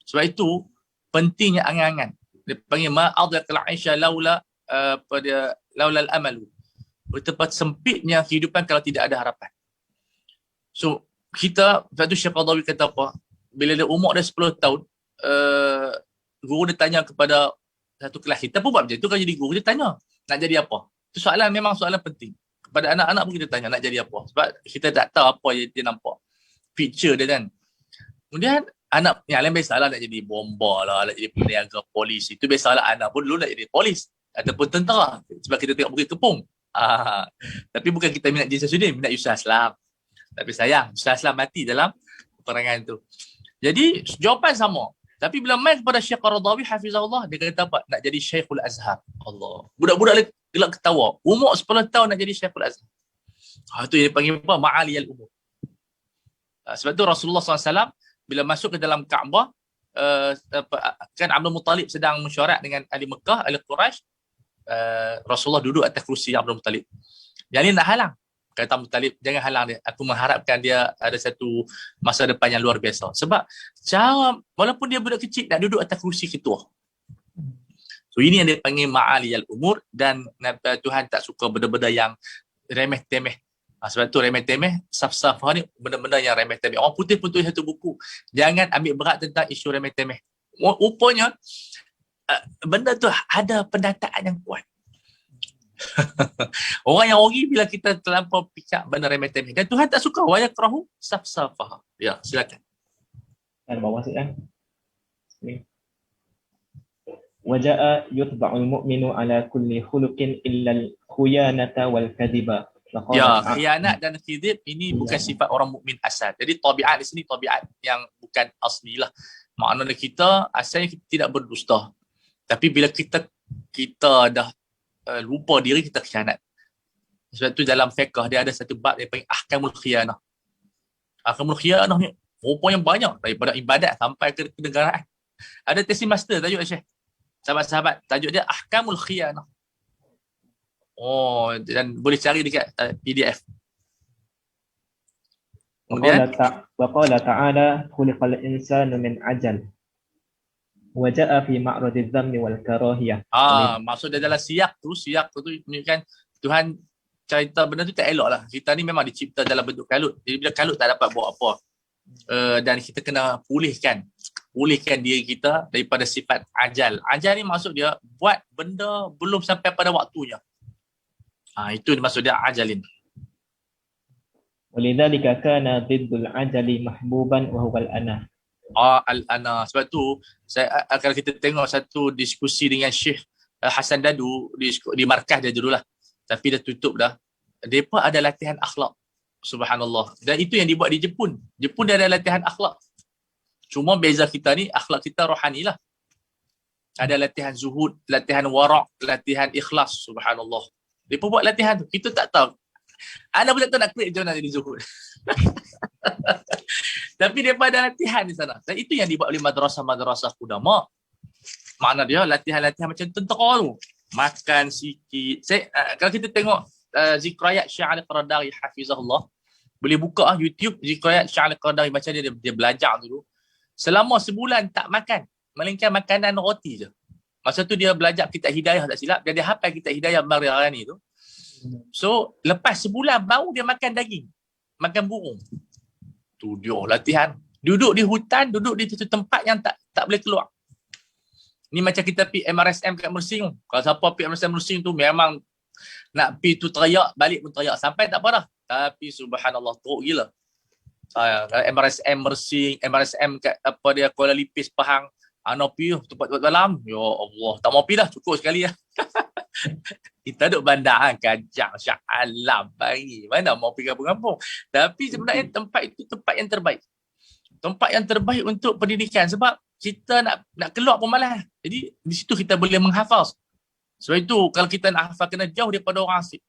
S1: Sebab itu, pentingnya angan-angan. Dia panggil ma'adhaqal aisha laula al-amalu. Betapa sempitnya kehidupan kalau tidak ada harapan. So, kita, sebab tu Syekh Qaradawi kata apa? Bila dia umur dah 10 tahun, guru dia tanya kepada satu kelas kita pun buat macam tu, kalau jadi guru dia tanya, nak jadi apa? Itu soalan, memang soalan penting. Kepada anak-anak pun kita tanya, nak jadi apa? Sebab kita tak tahu apa yang dia nampak. Picture dia kan. Kemudian, anak yang lain biasalah nak jadi bomba lah, nak jadi peniaga polis. Itu biasalah anak pun dulu nak jadi polis ataupun tentera. Sebab kita tengok Bukit Kepung. Tapi bukan kita minat Jin Samsudin, minat Yusuf Aslam. Tapi sayang, Yusuf Aslam mati dalam peperangan tu. Jadi, jawapan sama. Tapi bila main kepada Syekh Qaradawi, Hafizahullah, dia kata apa? Nak jadi Syekhul Azhar. Allah. Budak-budak gelak ketawa. Umur 10 tahun nak jadi Syekhul Azhar. Itu yang dipanggil apa? Ma'aliyal umur. Sebab tu Rasulullah SAW, bila masuk ke dalam Kaabah, kan Abdul Muttalib sedang mesyuarat dengan ahli Mekah, ahli Quraisy. Rasulullah duduk atas kerusi Abdul Muttalib. Yang ni nak halang. Kata Muttalib, jangan halang dia. Aku mengharapkan dia ada satu masa depan yang luar biasa. Sebab walaupun dia budak kecil, nak duduk atas kerusi ketua. So ini yang dia panggil ma'aliyal umur, dan Tuhan tak suka benda-benda yang remeh-temeh. Sebab tu remeh-temeh, saf-safah ni benda-benda yang remeh-temeh. Orang putih pun tulis satu buku. Jangan ambil berat tentang isu remeh-temeh. Rupanya, benda tu ada pendataan yang kuat. Orang yang ori bila kita terlampau picak benda remeh-temeh. Dan Tuhan tak suka. Wa yakrahu saf-safah. Ya, silakan.
S2: Ada bawa masuk kan? Waja'a yutba'ul mu'minu ala kulli khuluqin illa al-khuyanata wal kadhiba.
S1: Ya, khianat dan khidib ini bukan sifat orang mukmin asal. Jadi tabiat di sini tabiat yang bukan aslilah. Maknanya kita asalnya kita tidak berdusta. Tapi bila kita dah lupa diri, kita khianat. Sebab tu dalam fiqh dia ada satu bab yang panggil ahkamul khianah. Ahkamul khianah ni rupanya banyak, daripada ibadat sampai ke kenegaraan. Ada tesis master tajuk Syekh. Sahabat-sahabat, tajuk dia ahkamul khianah. Dan boleh cari dekat PDF. Kemudian
S2: wa qala ta'ala khuliqal insanu min ajal. wa ja'a fi ma'radidz dhammi wal karahiyah.
S1: Maksud dia dalam siyak tu menunjukkan Tuhan cerita benda tu tak elok lah. Kita ni memang dicipta dalam bentuk kalut. Jadi bila kalut tak dapat buat apa. Dan kita kena pulihkan diri kita daripada sifat ajal. Ajal ni maksud dia buat benda belum sampai pada waktunya. Itu maksud dia ajalin.
S2: Walidzalika kana diddul ajali mahbuban wa huwa al-ana.
S1: Al-ana. Sebab tu kalau kita tengok satu diskusi dengan Syekh Hasan Dadu di markah dia dululah. Tapi dah tutup dah. Depa ada latihan akhlak. Subhanallah. Dan itu yang dibuat di Jepun. Jepun dia ada latihan akhlak. Cuma beza kita ni akhlak kita rohani lah. Ada latihan zuhud, latihan wara', latihan ikhlas. Subhanallah. Depa buat latihan tu. Kita tak tahu. Anda pun tak tahu nak klik macam mana jadi zuhud. Tapi depa ada latihan di sana. Dan itu yang dibuat oleh madrasah-madrasah ulama. Makna dia latihan-latihan macam tentera tu. Makan sikit. Kalau kita tengok zikrayat Syekh Ali Qaradari hafizahullah, boleh buka YouTube zikrayat Syekh Ali Qaradari macam dia belajar dulu. Selama sebulan tak makan, melainkan makanan roti je. Masa tu dia belajar kitab hidayah tak silap, dia hafal kitab hidayah Maryani tu. So lepas sebulan baru dia makan daging, makan burung. Tu dia latihan. Duduk di hutan, duduk di satu tempat yang tak boleh keluar. Ni macam kita pergi MRSM kat Mersing. Kalau siapa pergi MRSM Mersing tu memang nak pergi tu teriak, balik pun teriak. Sampai tak apa dah. Tapi subhanallah, teruk gila. MRSM Mersing, MRSM kat apa dia Kuala Lipis, Pahang. Anak pergi tempat dalam. Ya Allah, tak mau pergi dah. Cukup sekali lah. Kita duduk bandar Kajang, Shah Alam, Bari. Mana mau pergi kampung-kampung. Tapi sebenarnya tempat itu tempat yang terbaik. Tempat yang terbaik untuk pendidikan. Sebab kita nak keluar pun malas. Jadi di situ kita boleh menghafaz. Sebab itu kalau kita nak hafaz kena jauh daripada orang asing.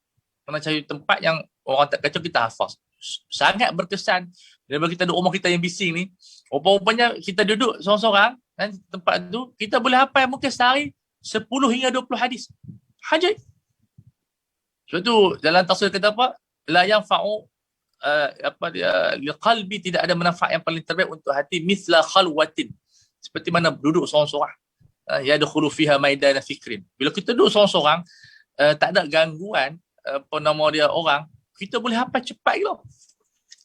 S1: Kena cari tempat yang orang tak kacau kita hafaz. Sangat berkesan daripada kita duduk rumah kita yang bising ni. Rupa-rupanya kita duduk seorang-seorang dan tempat tu kita boleh hafal mungkin sehari 10 hingga 20 hadis. Hajat. Sebab tu dalam tafsir kata apa? La yanfa'u liqalbi, tidak ada manfaat yang paling terbaik untuk hati misla khalwatin. Seperti mana duduk seorang-seorang. Yadkhulu fiha maidana fikrin. Bila kita duduk seorang-seorang, tak ada gangguan apa nama dia orang, kita boleh hafal cepat gitu.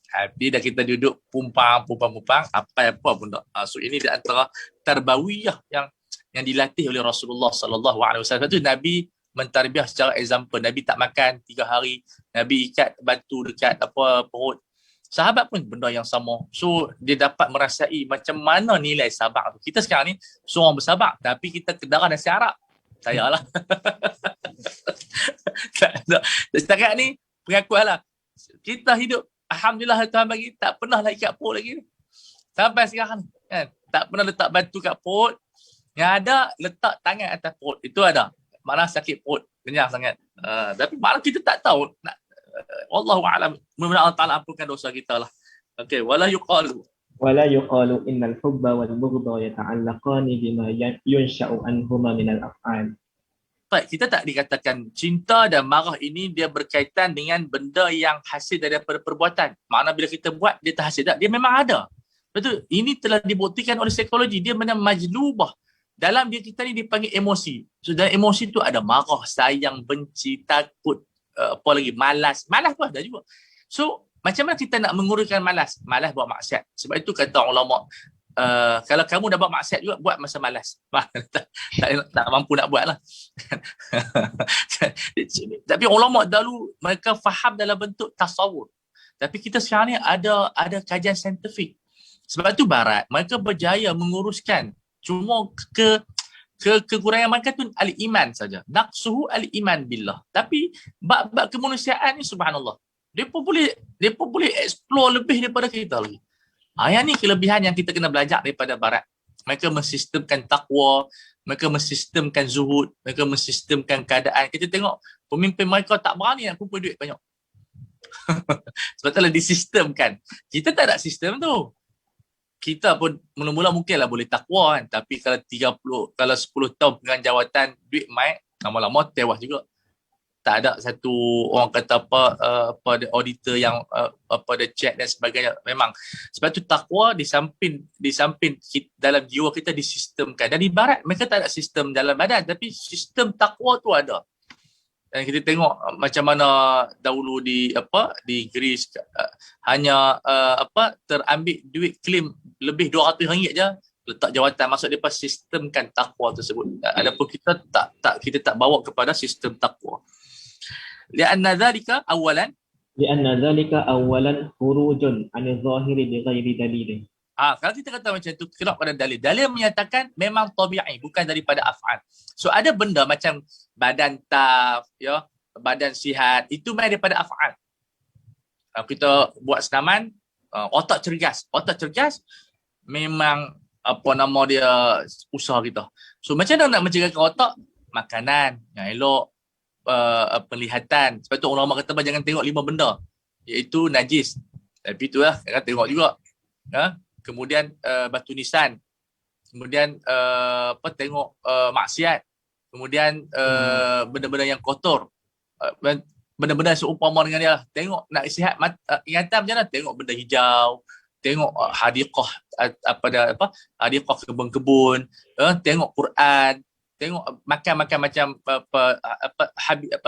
S1: Tapi dah kita duduk pumpang, apa pun tak. So ini di antara tarbawiyah yang dilatih oleh Rasulullah sallallahu alaihi wasallam. Itu Nabi mentarbiah secara example. Nabi tak makan 3 hari, Nabi ikat batu dekat perut. Sahabat pun benda yang sama. So dia dapat merasai macam mana nilai sabar tu. Kita sekarang ni seorang bersabar, tapi kita kedarah nasi Arab. Saya lah. Setakat ni pengakuan lah. Kita hidup, alhamdulillah Tuhan bagi, tak pernah lah ikat perut lagi. Sampai sekarang kan, tak pernah letak batu kat perut. Yang ada letak tangan atas perut. Itu ada. Malah sakit perut, kenyang sangat. Tapi malah kita tak tahu. Wallahu a'lam. Mudah-mudahan Allah Taala ampunkan dosa kita lah. Okey, wala yuqalu
S2: innal hubba wal bughdha yata'allaqani bima yunsha'u anhuma min al-af'al.
S1: Baik, kita tak dikatakan cinta dan marah ini dia berkaitan dengan benda yang hasil daripada perbuatan. Makna bila kita buat dia terhasil tak? Dia memang ada. Betul. Ini telah dibuktikan oleh psikologi. Dia benar majlubah. Dalam diri kita ni dipanggil emosi. So dalam emosi tu ada marah, sayang, benci, takut, apa lagi, malas. Malas pun ada juga. So macam mana kita nak menguruskan malas? Malas buat maksiat. Sebab itu kata ulama, kalau kamu dah buat maksiat juga, buat masa malas. tak mampu nak buat lah. Tapi ulama dahulu mereka faham dalam bentuk tasawur. Tapi kita sekarang ni ada kajian saintifik. Sebab tu barat mereka berjaya menguruskan. Cuma kekurangan mereka tu al-iman saja. Naqsuhu al-iman billah. Tapi bab kemanusiaan ni subhanallah. Dia pun boleh explore lebih daripada kita lagi. Yang ni kelebihan yang kita kena belajar daripada barat. Mereka mensistemkan takwa, mereka mensistemkan zuhud, mereka mensistemkan keadaan. Kita tengok pemimpin mereka tak berani nak kumpul duit banyak. Sebab itulah disistemkan. Kita tak ada sistem tu. Kita pun mula-mula mungkinlah boleh takwa kan. Tapi kalau 10 tahun pegang jawatan, duit mai, lama-lama tewas juga. tak ada satu orang kata apa auditor yang ada check dan sebagainya. Memang sebab tu takwa di samping dalam jiwa kita disistemkan. Dan ibarat mereka tak ada sistem dalam badan, tapi sistem takwa tu ada. Dan kita tengok macam mana dahulu di Greece hanya terambil duit claim lebih RM200 je, letak jawatan, masuk depa sistemkan takwa tersebut. Adapun kita tak bawa kepada sistem takwa. Lianna dhalika awalan
S2: khurujun 'anil zahiri bighairi dalil.
S1: Kalau kita kata macam tu, kena pada dalil. Dalil menyatakan memang tabi'i, bukan daripada af'al. So ada benda macam badan taf, ya, badan sihat, itu main daripada af'al. Kita buat senaman, otak cergas. Otak cergas memang dia usaha kita. So macam mana nak mencegahkan otak? Makanan yang elok, penglihatan. Sebab tu ulama kata jangan tengok 5 benda, iaitu najis. Tapi itulah kan tengok juga. Kemudian batu nisan. Kemudian tengok maksiat. Kemudian benda-benda yang kotor. Benda-benda seumpama dengan dia. Tengok nak sihat ingatan macam mana? Tengok benda hijau, tengok hadiqah hadiqah kebun-kebun, tengok Quran, tengok makan macam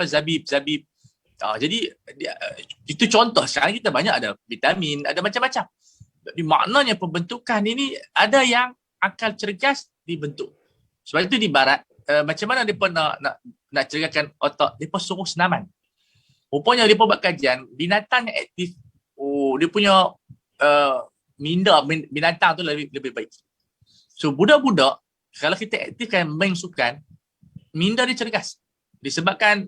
S1: zabib. Jadi itu contoh. Sekarang kita banyak ada vitamin, ada macam-macam. Jadi maknanya pembentukan ini ada yang akal cergas dibentuk. Sebab itu di barat macam mana depa nak cergaskan otak, depa suruh senaman. Rupanya depa buat kajian binatang yang aktif, dia punya minda binatang tu lebih baik. So budak-budak kalau kita aktifkan main sukan, minda dia cergas. Disebabkan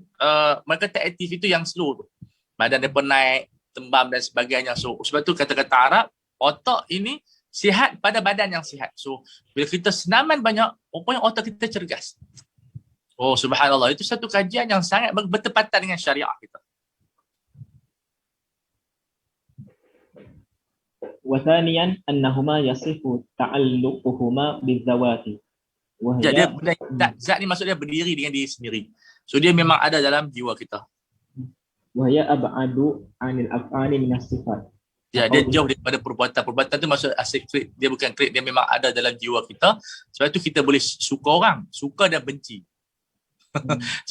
S1: mereka tak aktif itu yang slow tu. Badan dia naik, tembam dan sebagainya. So sebab tu kata-kata Arab, otak ini sihat pada badan yang sihat. So bila kita senaman banyak, rupanya otak kita cergas. Oh subhanallah, itu satu kajian yang sangat bertepatan dengan syariat kita.
S2: Wa thaniyan annahuma yasifu ta'alluquhuma bizawati.
S1: Jadi zat ni maksud dia berdiri dengan diri sendiri. So dia memang ada dalam jiwa kita.
S2: Wa hiya ab'adu 'anil af'ali min as-sifat.
S1: Ya, dia jauh daripada perbuatan. Perbuatan tu maksud asyik krik. Dia bukan krik, dia memang ada dalam jiwa kita. Sebab tu kita boleh suka orang, suka dan benci.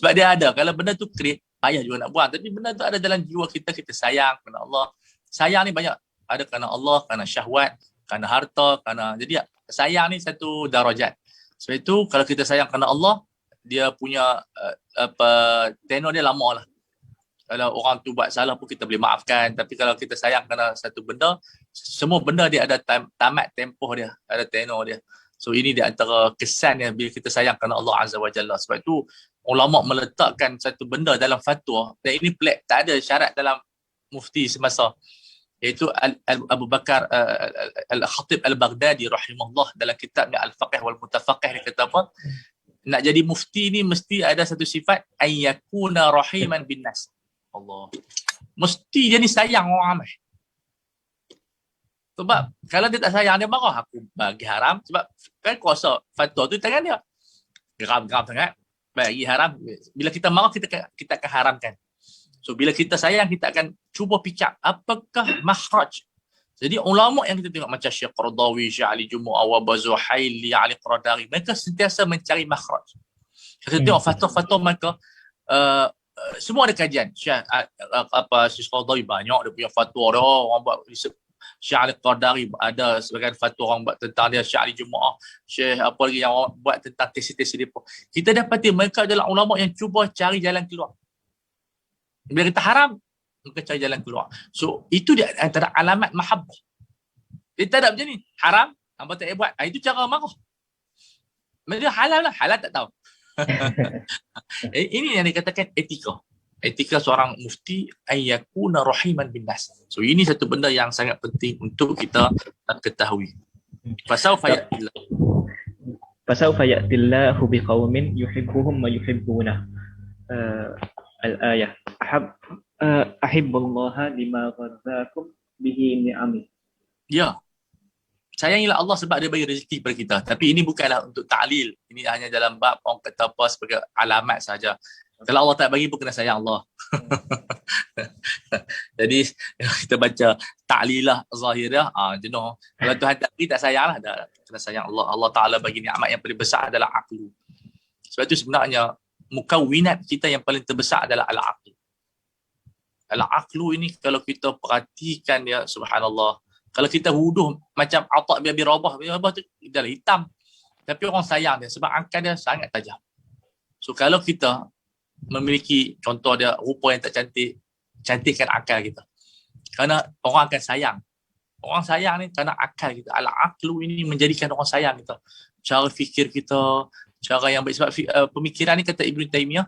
S1: Sebab dia ada. Kalau benda tu krik, payah juga nak buang. Tapi benda tu ada dalam jiwa kita, kita sayang kerana Allah. Sayang ni banyak. Ada kerana Allah, kerana syahwat, kerana harta, jadi sayang ni satu darajat. Sebab itu kalau kita sayang kerana Allah, dia punya tenor dia lama lah. Kalau orang tu buat salah pun kita boleh maafkan. Tapi kalau kita sayang kerana satu benda, semua benda dia ada tamat tempoh dia, ada tenor dia. So ini di antara kesan yang bila kita sayang kerana Allah Azza wa Jalla. Sebab itu ulama meletakkan satu benda dalam fatwa, dan ini pelik, tak ada syarat dalam mufti semasa, iaitu Abu Bakar Al-Khatib Al-Baghdadi rahimahullah dalam kitabnya Al-Faqih wal Mutafaqih, dia kata apa? Nak jadi mufti ni mesti ada satu sifat, ayyakuna rahiman bin nas. Allah. Mesti dia ni sayang orang ramai. Sebab kalau dia tak sayang, dia marah, aku bagi haram. Sebab kan kuasa fatwa tu tangan dia. Geram-geram sangat. Bagi haram. Bila kita marah, kita akan haramkan. So bila kita sayang, kita akan cuba picak apakah makhraj. Jadi ulama yang kita tengok macam Syekh Qaradawi, Syekh Ali Jumu'ah, Wahbah Zuhaili, Ali Qaradari, mereka sentiasa mencari makhraj. Kita tengok fatwa-fatwa mereka, semua ada kajian. Syekh Qaradawi banyak dia punya fatwa dia, orang buat Syekh Ali Qaradari ada sebagian fatwa orang buat tentang dia, Syekh Ali Jumu'ah, Syekh apa lagi yang orang buat tentang tesis-tesis dia. Kita dapati mereka adalah ulama yang cuba cari jalan keluar. Bila kita haram, maka cari jalan keluar. So, itu dia antara alamat mahabbah. Dia tak ada macam ni. Haram, apa tak boleh buat. Itu cara marah. Mereka halal lah. Halal tak tahu. Ini yang dikatakan etika. Etika seorang mufti, ayyakuna rahiman bin nas. So, ini satu benda yang sangat penting untuk kita ketahui. Fasawfa
S2: ya'tillahu biqaumin yuhibbuhum wa yuhibbunah. Al-ayah. Ahibballaha lima ghadzakum bihi ni'ami.
S1: Ya. Sayangilah Allah sebab dia bagi rezeki kepada kita. Tapi ini bukanlah untuk ta'lil. Ini hanya dalam bab orang kata apa sebagai alamat saja. Kalau Allah tak bagi pun kena sayang Allah. Jadi kita baca ta'lilah zahirah, jenuh. Kalau Tuhan tak bagi tak sayang lah, dah kena sayang Allah. Allah Ta'ala bagi nikmat yang paling besar adalah aqlu. Sebab itu sebenarnya mukawinat kita yang paling terbesar adalah al-aqlu. Al-aqlu ini kalau kita perhatikan dia, subhanallah. Kalau kita huduh macam Atha' bin Abi Rabah tu dah hitam. Tapi orang sayang dia sebab akal dia sangat tajam. So kalau kita memiliki contoh dia rupa yang tak cantik, cantikkan akal kita. Kerana orang akan sayang. Orang sayang ni kerana akal kita. Al-aqlu ini menjadikan orang sayang kita. Cara fikir kita, cara yang baik. Sebab pemikiran ni kata Ibn Taymiyah,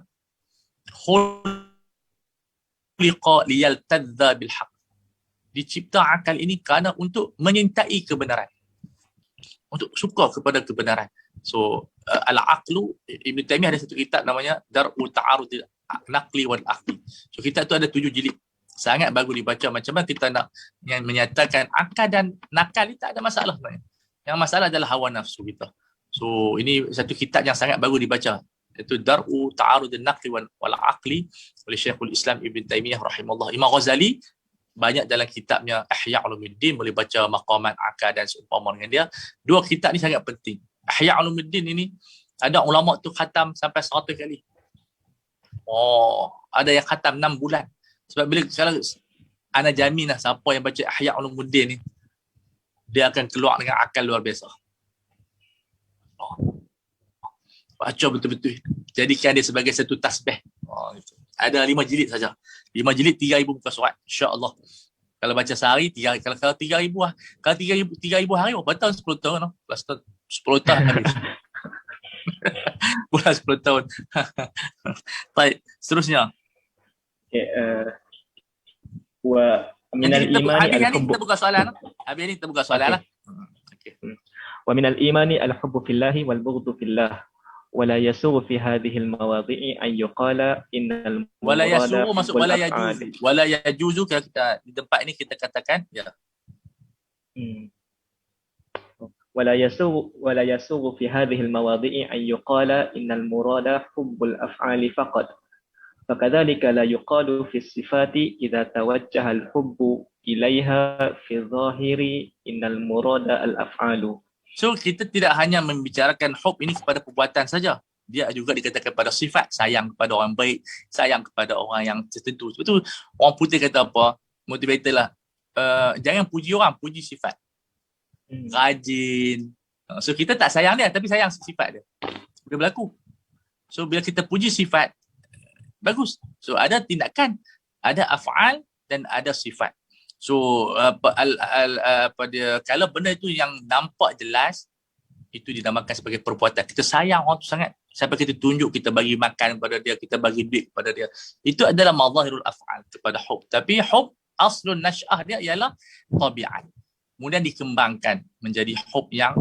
S1: khuliqa liyaltadza bilhaq. Dicipta akal ini kerana untuk menyintai kebenaran. Untuk suka kepada kebenaran. So al-aqlu, Ibn Taymiyah ada satu kitab namanya Dar'u Ta'arudil Naqli wal Aqli. So kitab tu ada 7 jilid. Sangat bagus dibaca. Macam mana kita nak menyatakan akal dan nakal ni tak ada masalah sebenarnya. Yang masalah adalah hawa nafsu kita. So ini satu kitab yang sangat bagus dibaca. Itu Dar'u Ta'arudil Naqli wal Aqli oleh Syekhul Islam Ibn Taymiyah rahimahullah. Imam Ghazali banyak dalam kitabnya Ihya Ulumuddin, boleh baca maqamat akal dan seumpama dengan dia. Dua kitab ni sangat penting. Ihya Ulumuddin ini ada ulama tu khatam sampai 100 kali. Ada yang khatam 6 bulan. Sebab bila kalau ana jamin lah siapa yang baca Ihya Ulumuddin ni, dia akan keluar dengan akal luar biasa. Baca betul-betul. Jadikan dia sebagai satu tasbih. Gitu. Ada 5 jilid saja. 5 jilid 3,000 muka surat. InsyaAllah. Kalau baca sehari, kalau 3,000 lah. Kalau 3,000 hari, berapa tahun? 10 tahun. 10 tahun habis. Bulan 10 tahun. Baik, seterusnya.
S2: Okay, wa minal imani
S1: al-hubbu. Kita buka soalan. Habis ni kita buka soalan lah. Okay.
S2: Wa minal imani al-hubbu fillahi wal bughdu fillah. ولا يسوغ في هذه المواضيع أن يقال إن المراد
S1: ولا يسوغ masuk wala yajuzu. Wala yajuzu kalau kita di tempat ini kita katakan ya.
S2: ولا يسوغ في هذه المواضيع أن يقال إن المراد حب الأفعال فقط. فكذلك لا يقال في الصفات إذا توجه الحب إليها في الظاهر إن المراد الأفعال.
S1: So kita tidak hanya membicarakan hub ini kepada perbuatan saja. Dia juga dikatakan pada sifat, sayang kepada orang baik, sayang kepada orang yang tertentu. Sebab tu orang putih kata apa? Motivator lah. Jangan puji orang, puji sifat. Rajin. So kita tak sayang dia tapi sayang sifat dia. Dia berlaku. So bila kita puji sifat, bagus. So ada tindakan, ada af'al dan ada sifat. So kalau benda itu yang nampak jelas, itu dinamakan sebagai perbuatan. Kita sayang orang tu sangat sampai kita tunjuk, kita bagi makan kepada dia, kita bagi duit kepada dia. Itu adalah mazahirul af'al kepada hub. Tapi hub aslun nash'ah dia ialah tabiat. Kemudian dikembangkan menjadi hub yang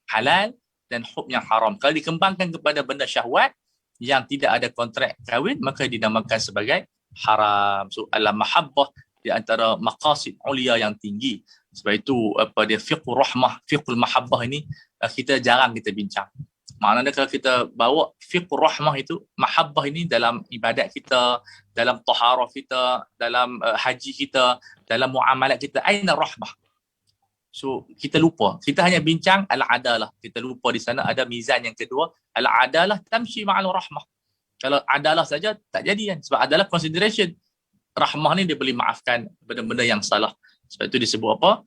S1: halal dan hub yang haram. Kalau dikembangkan kepada benda syahwat yang tidak ada kontrak kahwin, maka dinamakan sebagai haram. So al-mahabbah di antara maqasid ulia yang tinggi. Sebab itu dia fiqhul rahmah, fiqhul mahabbah ini kita jarang kita bincang. Maknanya kalau kita bawa fiqhul rahmah itu, mahabbah ini dalam ibadat kita, dalam taharah kita, dalam haji kita, dalam muamalat kita, aina rahmah. So kita lupa. Kita hanya bincang al-adalah. Kita lupa di sana ada mizan yang kedua, al-adalah tamshi ma'al rahmah. Kalau adalah saja tak jadi kan. Sebab adalah consideration. Rahmah ni dia boleh maafkan benda-benda yang salah. Sebab itu disebut apa?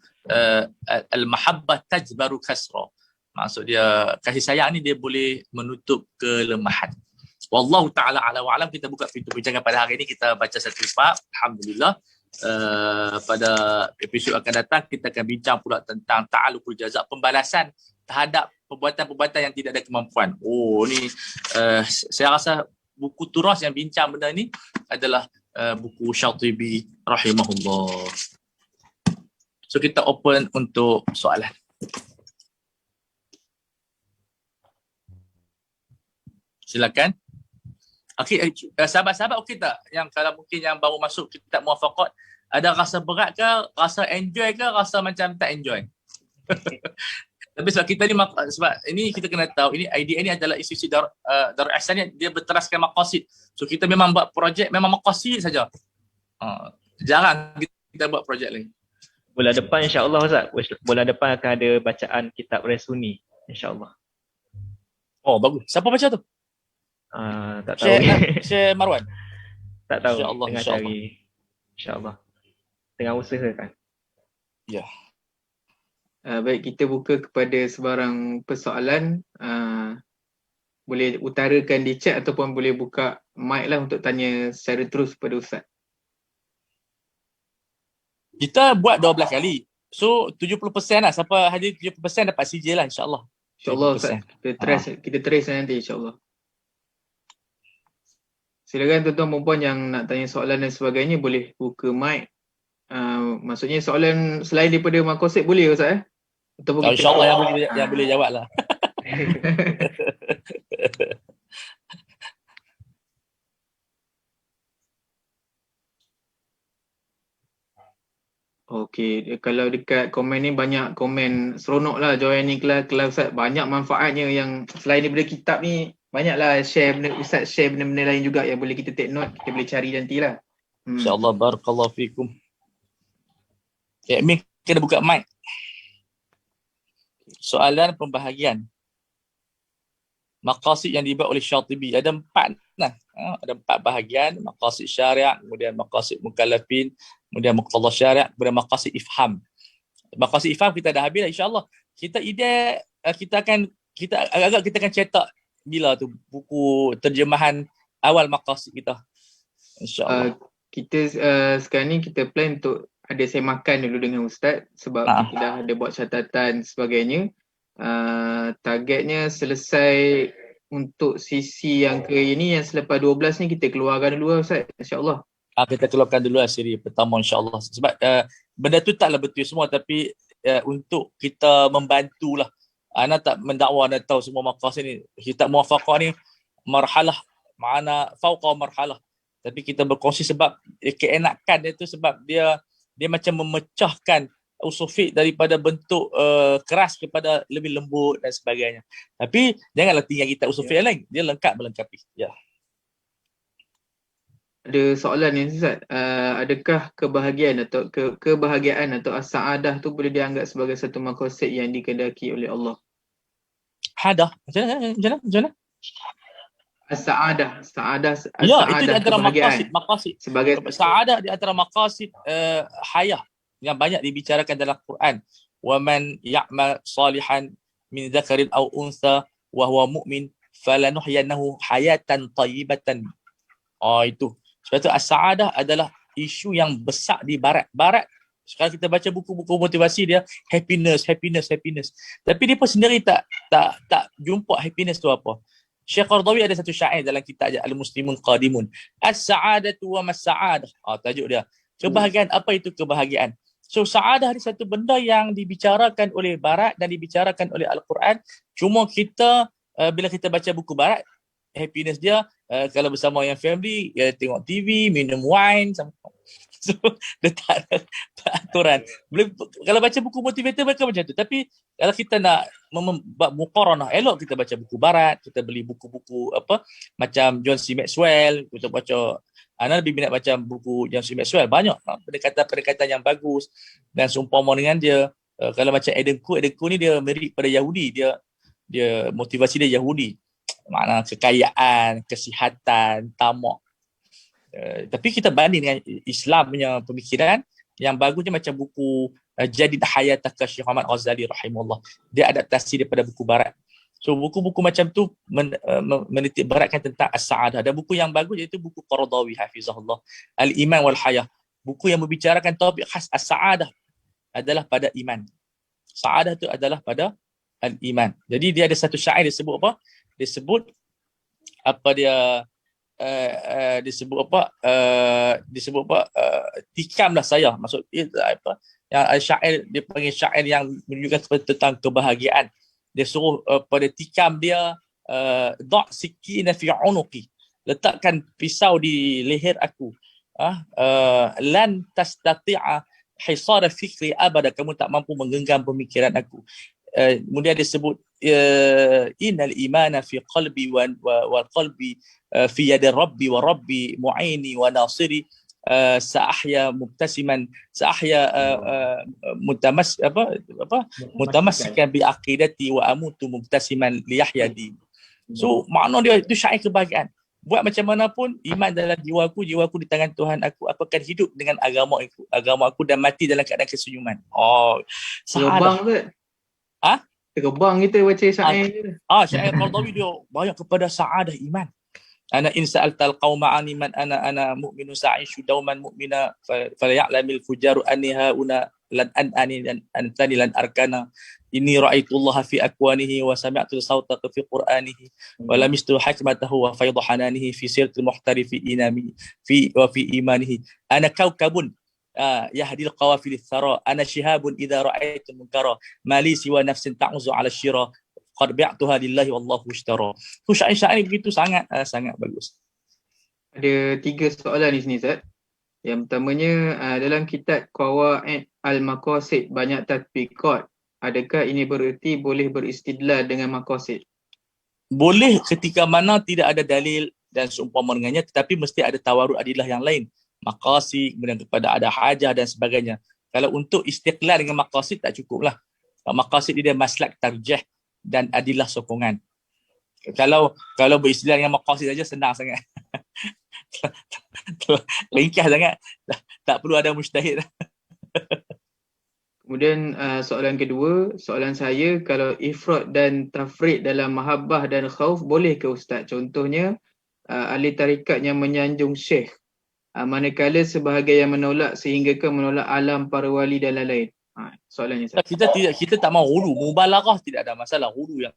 S1: Al-mahabbah tajbaru kasra. Maksud dia kasih sayang ni dia boleh menutup kelemahan. Wallahu ta'ala ala wa'alam. Kita buka pintu bincang pada hari ini. Kita baca satu bab. Alhamdulillah. Pada episod akan datang kita akan bincang pula tentang ta'alluqul jazak, pembalasan terhadap perbuatan-perbuatan yang tidak ada kemampuan. Ni saya rasa buku turas yang bincang benda ni adalah buku Syatibi rahimahullah. So kita open untuk soalan. Silakan. Okey, sahabat-sahabat okey tak? Yang kalau mungkin yang baru masuk kitab Muwafaqat, ada rasa berat ke, rasa enjoy ke, rasa macam tak enjoy? Tapi sebab kita ni sebab ini kita kena tahu ini IDA ni adalah institusi Darul Ihsan ni dia berteraskan maqasid. So kita memang buat projek memang maqasid saja. Jarang kita buat projek lain.
S2: Bulan depan insya-Allah Ustaz. Bulan depan akan ada bacaan kitab Resuni insya-Allah.
S1: Oh bagus. Siapa baca tu?
S2: Tak tahu.
S1: Syekh Marwan.
S2: Tak tahu.
S1: InsyaAllah,
S2: Tengah
S1: insyaAllah.
S2: cari. Insya-Allah. Tengah usahakan.
S1: Ya.
S3: Baik, kita buka kepada sebarang persoalan. Boleh utarakan di chat ataupun boleh buka mic lah untuk tanya secara terus kepada Ustaz.
S1: Kita buat 12 kali. So 70% lah. Siapa hadir 70% dapat CJ lah insya-Allah.
S3: InsyaAllah Ustaz. Kita trace nanti insyaAllah. Silakan tuan-tuan perempuan yang nak tanya soalan dan sebagainya boleh buka mic. Maksudnya soalan selain daripada maqasid boleh Ustaz Ataupun kita
S1: InsyaAllah yang boleh jawab lah.
S3: Okey, kalau dekat komen ni banyak komen seronok lah join ni kelas Ustaz. Banyak manfaatnya yang selain daripada kitab ni, banyaklah Ustaz share benda-benda lain juga yang boleh kita take note, kita boleh cari nantilah.
S1: InsyaAllah, barakallahu fikum. Admin kena buka mic. Soalan pembahagian. Maqasid yang dibuat oleh Syatibi. Ada 4 lah. Ada 4 bahagian. Maqasid syariat, kemudian maqasid mukallafin, kemudian muqtadah syariat, kemudian maqasid ifham. Maqasid ifham kita dah habis lah insya-Allah. Kita kita akan cetak bila tu buku terjemahan awal maqasid kita. InsyaAllah.
S3: Kita sekarang ni kita plan untuk ada semakan dulu dengan Ustaz sebab kita dah ada buat catatan sebagainya. Targetnya selesai untuk sisi yang ini yang selepas 12 ni kita keluarkan dulu Ustaz, insya-Allah.
S1: Kita keluarkan dulu siri pertama insya-Allah. Sebab benda tu taklah betul semua tapi untuk kita membantulah. Ana tak mendakwa anda tahu semua maqasid ni. Kitab muwafaqah ni marhalah mana fauqa marhalah. Tapi kita berkongsi sebab keenakan dia tu sebab dia macam memecahkan usul fiqh daripada bentuk keras kepada lebih lembut dan sebagainya. Tapi janganlah tinggal kita usul fiqh lain. Dia lengkap melengkapi. Ya.
S3: Ada soalan ni Ustaz. Adakah kebahagiaan atau as-sa'adah tu boleh dianggap sebagai satu maqasid yang dikehendaki oleh Allah?
S1: Hadah. Macam mana?
S3: As-sa'adah.
S1: Ya, itu di antara maqasid.
S3: Sebagai
S1: sa'adah di antara maqasid hayah yang banyak dibicarakan dalam Quran. Wa man ya'mal salihan min dzakarin aw untha wa huwa mu'min falanuhyiyannahu hayatan thayyibatan. Itu. Sebab tu as-sa'adah adalah isu yang besar di barat. Sekarang kita baca buku-buku motivasi dia happiness. Tapi dia pun sendiri tak jumpa happiness tu apa. Syekh Qardawi ada satu syair dalam kitab Al-Muslimun Qadimun. As-sa'adatu wa mas-sa'adah. Tajuk dia. Kebahagiaan, apa itu kebahagiaan? So sa'adah ni satu benda yang dibicarakan oleh barat dan dibicarakan oleh Al-Quran. Cuma kita bila kita baca buku barat, happiness dia kalau bersama yang family, tengok TV, minum wine. So dia tak ada aturan. Kalau baca buku motivator mereka macam tu. Tapi kalau kita nak buat muqaranah, elok kita baca buku barat, kita beli buku-buku macam John C. Maxwell, kita baca. Ana lebih minat baca buku John C. Maxwell, banyak pendekatan yang bagus dan seumpama dengan dia. Kalau macam Eden Ku ni dia merit pada Yahudi, dia motivasi dia Yahudi. Makna kekayaan, kesihatan, tamak. Tapi kita banding dengan Islam punya pemikiran yang bagusnya macam buku Jadid Hayataka Syekh Muhammad Ghazali rahimahullah. Dia adaptasi daripada buku barat. So buku-buku macam tu menitik beratkan tentang as-sa'adah. Dan buku yang bagus iaitu buku Qardawi hafizahullah, Al-Iman wal Hayah. Buku yang membicarakan topik khas as-sa'adah adalah pada iman. Sa'adah tu adalah pada al-iman. Jadi dia ada satu syair disebut apa? Disebut tikamlah saya. Maksud apa? Yang syair dia panggil syair yang menunjukkan tentang kebahagiaan. Dia suruh pada tikam dia da' sikina fi 'unuqi. Letakkan pisau di leher aku. Lan tastati'a hisara fikri abada, kamu tak mampu menggenggam pemikiran aku. kemudian disebut innal imana fi qalbi wal qalbi fi yadi rabbi wa rabbi mu'ini wa nasiri sa'ahya mubtasiman sa'ahya mutamassikan bi aqidati wa amutu mubtasiman li yahya di. So makna dia itu syair kebahagiaan. Buat macam mana pun iman dalam jiwaku di tangan Tuhan aku akan hidup dengan agama aku dan mati dalam keadaan kesenyuman. Oh,
S3: Terbang ke? Terbang kita baca syair.
S1: Syair Qardawi dia banyak kepada saadah iman. Ana in sa'altal qauma ani man ana mu'minu sa'ishu dauman mu'mina falya'lamil fujaru anni hauna lan anani dan antani lan arkana inni ra'aitullaha fi akwanihi wa sami'tu sawtaka fi qur'anihi wa lamistu hikmatahu wa fayda hananihi fi sirtil muhtarifi inami fi imanihi ana kaukabun yahdil qawafil thara ana shihabun idza ra'aitu munkara mali siwa nafsin ta'uzu 'ala syira qad bi'tuha lillahi wallahu ishtara. Tu syair-syair begitu sangat bagus.
S3: Ada 3 soalan di sini, Ustaz. Yang pertamanya, dalam kitab Qawaid al-Maqasid banyak tatbiqat. Adakah ini bererti boleh beristidlal dengan maqasid?
S1: Boleh ketika mana tidak ada dalil dan seumpama dengannya, tetapi mesti ada tawarud adilah yang lain. Maqasid, kemudian kepada ada hajah dan sebagainya. Kalau untuk istiqlal dengan maqasid tak cukup lah. Maqasid dia maslak tarjih dan adilah sokongan. Kalau beristilah dengan maqasid saja senang sangat. Ringkas sangat. Tak perlu ada mujtahid.
S3: Kemudian soalan kedua, soalan saya, kalau ifrat dan tafrid dalam mahabbah dan khauf boleh ke Ustaz? Contohnya ahli tarikat yang menyanjung syekh, manakala sebahagian yang menolak sehingga ke menolak alam para wali dan lain-lain. Soalannya Ustaz.
S1: Kita tak mau hulu, mubalaghah tidak ada masalah. Hulu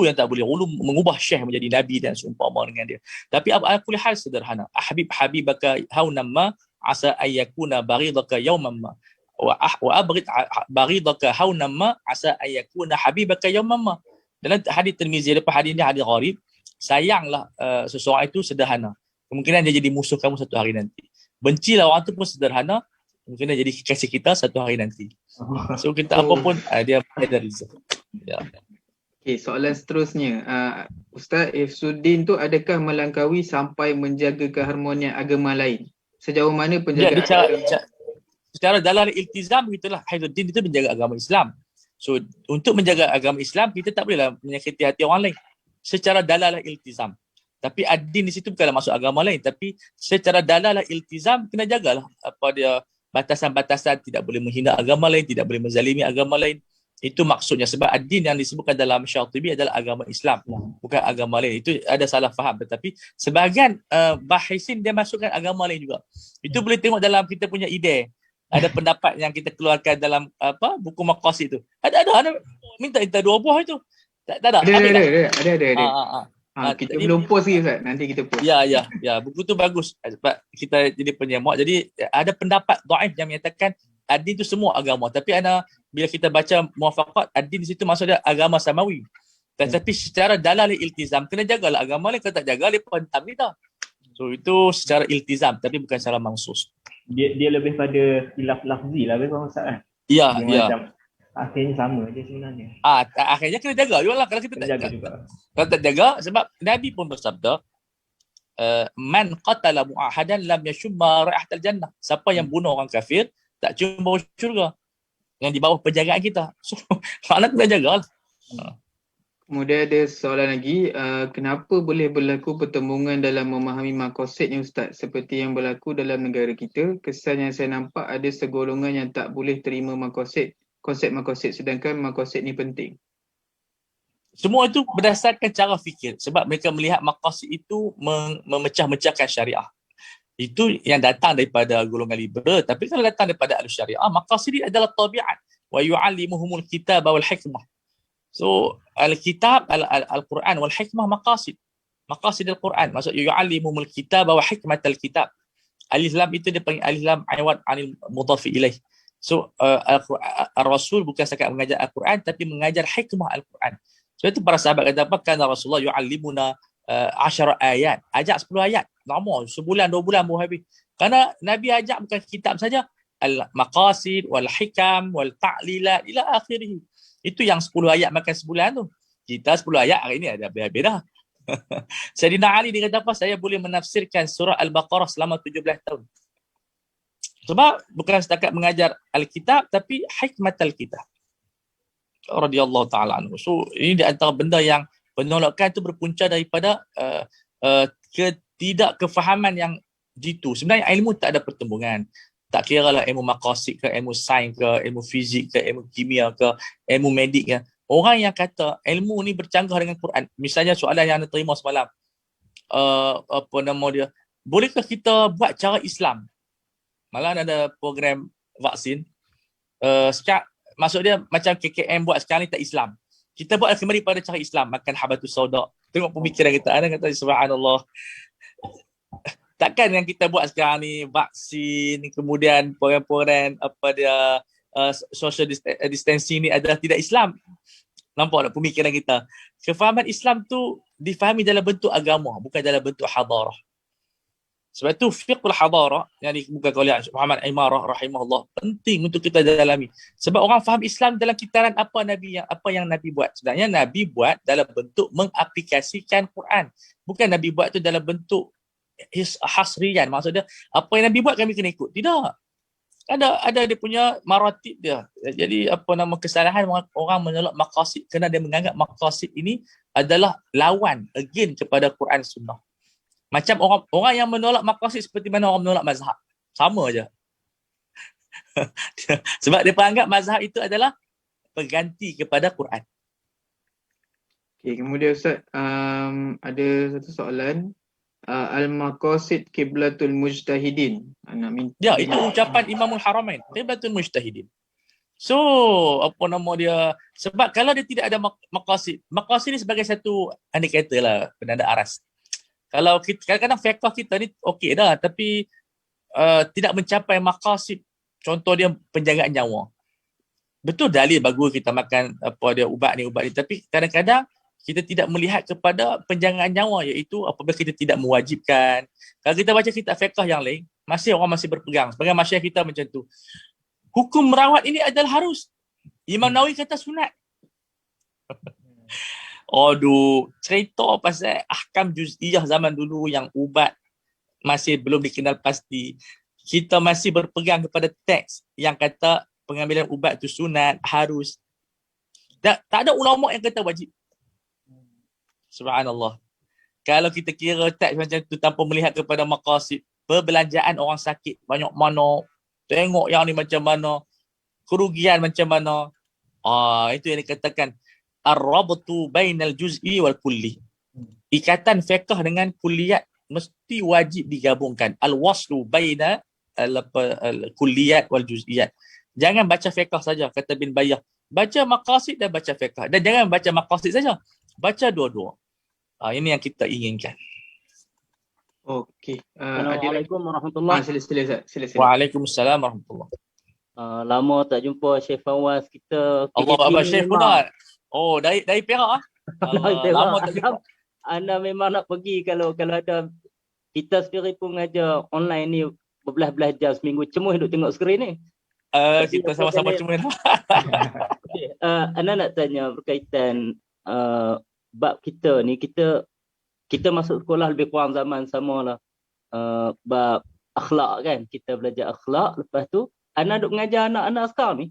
S1: yang tak boleh. Hulu mengubah syekh menjadi nabi dan seumpama dengan dia. Tapi apa hal sederhana. Habibaka haunamma asa ayyakuna baghidaka yawmamma wa abghid baghidaka haunamma asa ayyakuna habibaka yawmamma. Dalam hadis Tirmizi, lepas hadis ni hadis gharib, sayanglah seseorang itu sederhana. Kemungkinan dia jadi musuh kamu satu hari nanti. Bencilah orang tu pun sederhana, kemungkinan jadi kekasih kita satu hari nanti. So kita apa pun dia ada result. Ya.
S3: Okay, soalan seterusnya. Ustaz Ifsuddin tu adakah melangkaui sampai menjaga keharmonian agama lain? Sejauh mana penjagaan?
S1: Secara dalam iltizam begitulah. Haizuddin itu menjaga agama Islam. So untuk menjaga agama Islam, kita tak bolehlah menyakiti hati orang lain. Secara dalalah iltizam. Tapi ad-din di situ bukanlah masuk agama lain, tapi secara dalalah iltizam kena jagalah apa dia batasan-batasan, tidak boleh menghina agama lain, tidak boleh menzalimi agama lain. Itu maksudnya, sebab ad-din yang disebutkan dalam Syatibi adalah agama Islam, bukan agama lain. Itu ada salah faham, tetapi sebahagian bahisin dia masukkan agama lain juga. Itu boleh tengok dalam kita punya ide. Ada pendapat yang kita keluarkan dalam buku maqasid tu. Ada minta 2 buah itu. Tak ada.
S3: Ada. Kita belum post lagi Ustaz. Nanti kita post.
S1: Ya. Buku tu bagus. Sebab kita jadi penyemak. Jadi ada pendapat dhaif yang menyatakan ad-din tu semua agama. Tapi bila kita baca muwafaqat, ad-din di situ maksudnya agama samawi. Tetapi secara dalal iltizam, kena jagalah agama lain. Kalau tak jaga, dia hentam kita. So itu secara iltizam, tapi bukan secara mansus.
S2: Dia lebih pada khilaf lafzi lah betul Ustaz kan?
S1: Ya.
S2: Akhirnya sama je sebenarnya.
S1: Akhirnya kena jaga juga lah kalau kita tak jaga. Kalau tak jaga, sebab Nabi pun bersabda, man qatala mu'ahadan lam yashumma ra'ihatal jannah. Siapa yang bunuh orang kafir tak cium bau syurga, yang di bawah penjagaan kita. So maknanya kena jagalah.
S3: Kemudian ada soalan lagi, kenapa boleh berlaku pertembungan dalam memahami maqasidnya Ustaz, seperti yang berlaku dalam negara kita? Kesan yang saya nampak ada segolongan yang tak boleh terima konsep maqasid, sedangkan maqasid ni penting.
S1: Semua itu berdasarkan cara fikir, sebab mereka melihat maqasid itu memecah-mecahkan syariah. Itu yang datang daripada golongan liberal. Tapi kalau datang daripada al-syariah, maqasid adalah tabiat. Wa yu'allimuhumul kitab wal hikmah. So al-kitab, al-Quran wal hikmah maqasid. Maqasid al-Quran maksud yu'allimuhumul kitab wa hikmatal kitab. Alif lam itu dia panggil alif lam iwad anil mudhaf ilaih. So Rasul bukan sekadar mengajar Al-Quran, tapi mengajar hikmah Al-Quran. Sebab itu para sahabat kata apa? Kana Rasulullah yu'allimuna 10 ayat. Ajak 10 ayat. Lama, sebulan, 2 bulan baru habis. Kerana Nabi ajak bukan kitab saja, al-maqasid wal hikam wal ta'lilat ila akhirih. Itu yang 10 ayat makan sebulan tu. Kita 10 ayat hari ni ada habis dah. Sayyidina Ali dia kata apa? Saya boleh menafsirkan surah Al-Baqarah selama 17 tahun. Sebab bukan setakat mengajar Alkitab tapi hikmat Alkitab. Radhiyallahu ta'ala anhu. So ini di antara benda yang penolakan itu berpunca daripada ketidakkefahaman yang jitu. Sebenarnya ilmu tak ada pertembungan. Tak kira lah ilmu maqasid ke, ilmu sains ke, ilmu fizik ke, ilmu kimia ke, ilmu medik ke. Orang yang kata ilmu ni bercanggah dengan Quran. Misalnya soalan yang anda terima semalam. Apa nama dia? Bolehkah kita buat cara Islam? Malah ada program vaksin. Maksud dia macam KKM buat sekarang ni tak Islam. Kita buat kembali pada cara Islam. Makan habatus sauda. Tengok pemikiran kita. Ada kata subhanallah. Takkan yang kita buat sekarang ni vaksin, kemudian program-program apa dia social distancing ni adalah tidak Islam. Nampak tak pemikiran kita? Kefahaman Islam tu difahami dalam bentuk agama, bukan dalam bentuk hadarah. Sebab tu fiqhul hadarah yang dibuka oleh Muhammad Imarah rahimahullah penting untuk kita dalami. Sebab orang faham Islam dalam kitaran apa yang Nabi buat. Sebenarnya Nabi buat dalam bentuk mengaplikasikan Quran. Bukan Nabi buat tu dalam bentuk hasriyan, maksudnya apa yang Nabi buat kami kena ikut. Tidak. Ada dia punya maratib dia. Jadi apa nama kesalahan orang menolak maqasid kerana dia menganggap maqasid ini adalah lawan again kepada Quran Sunnah. Macam orang yang menolak maqasid seperti mana orang menolak mazhab. Sama aja. Sebab dia anggap mazhab itu adalah pengganti kepada Quran.
S3: Okay, kemudian Ustaz, ada satu soalan. Al-maqasid qiblatul mujtahidin.
S1: Ya, itu ucapan Imamul Haramain. Qiblatul mujtahidin. So, apa nama dia? Sebab kalau dia tidak ada maqasid ni sebagai satu andai kata lah penanda aras. Kalau kita, kadang-kadang fiqh kita ni okey dah, tapi tidak mencapai maqasid. Contoh dia penjagaan nyawa. Betul dalil bagus kita makan apa dia ubat ni, tapi kadang-kadang kita tidak melihat kepada penjagaan nyawa, iaitu apabila kita tidak mewajibkan. Kalau kita baca kitab fiqh yang lain, orang masih berpegang. Sebagai masyarakat kita macam tu. Hukum merawat ini adalah harus. Imam Nawawi kata sunat. Aduh, cerita pasal ahkam juz'iyah zaman dulu yang ubat masih belum dikenal pasti. Kita masih berpegang kepada teks yang kata pengambilan ubat itu sunat, harus. Tak ada ulama yang kata wajib. Subhanallah. Kalau kita kira teks macam tu tanpa melihat kepada maqasid, perbelanjaan orang sakit banyak mana, tengok yang ni macam mana, kerugian macam mana. Itu yang dikatakan ar-rabtu bainal juz'i wal kulli. Ikatan fiqh dengan kulliyat mesti wajib digabungkan. Al-waslu baina al-kulliyat wal juz'iyat. Jangan baca fiqh saja, kata bin Bayyah. Baca maqasid dan baca fiqh. Dan jangan baca maqasid saja. Baca dua-dua. Ini yang kita inginkan.
S3: Okey.
S4: Assalamualaikum warahmatullahi wabarakatuh.
S3: Sila.
S1: Waalaikumsalam warahmatullahi.
S4: Lama tak jumpa Syekh Fawaz kita.
S1: Allah Akbar Syekh pula. Oh, dari Perak lama tak jumpa.
S4: Anda memang nak pergi kalau ada, kita sendiri pun ngajar online ni berbelas-belas jam seminggu, cemuh duk tengok skrin ni.
S1: Kita sama-sama cemuh.
S4: Okay. Anda nak tanya berkaitan bab kita ni, kita masuk sekolah lebih kurang zaman samalah, bab akhlak kan, kita belajar akhlak. Lepas tu anak duk mengajar anak-anak sekarang ni,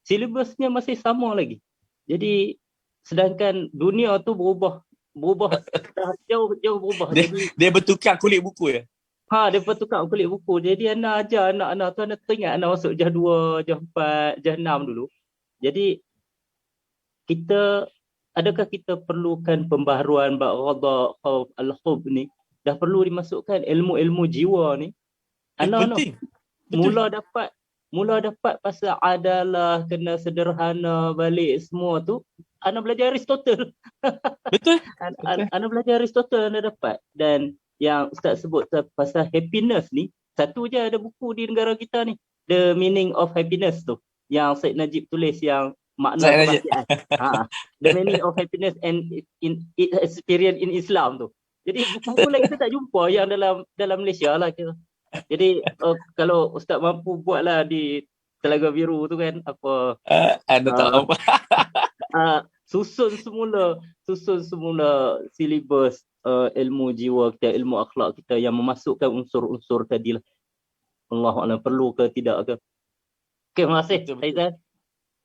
S4: silibusnya masih sama lagi. Jadi sedangkan dunia tu berubah jauh berubah.
S1: Dia bertukar kulit buku ya.
S4: Dia bertukar kulit buku. Jadi anak ajar anak-anak tu, anak teringat anak masuk jah 2, jah 4, jah 6 dulu. Jadi adakah kita perlukan pembaharuan bab redha, khauf, al-khub ni? Dah perlu dimasukkan ilmu-ilmu jiwa ni. Anak
S1: Penting.
S4: Mula dapat pasal adalah, kena sederhana balik semua tu. Anak belajar Aristotle.
S1: Betul.
S4: Anak belajar Aristotle anak dapat. Dan yang Ustaz sebut pasal happiness ni, satu je ada buku di negara kita ni, The Meaning of Happiness tu, yang Syed Najib tulis, yang makna kebahagiaan. The Meaning of Happiness and Experience in Islam tu. Jadi buku-buku lain kita tak jumpa yang dalam Malaysia lah. Jadi kalau Ustaz mampu buatlah di Telaga Biru tu kan, apa
S1: Anda tahu apa?
S4: susun semula silibus ilmu jiwa kita, ilmu akhlak kita yang memasukkan unsur-unsur tadi lah. Allahuakbar, perlu ke tidak ke. Okay, terima kasih Aizan.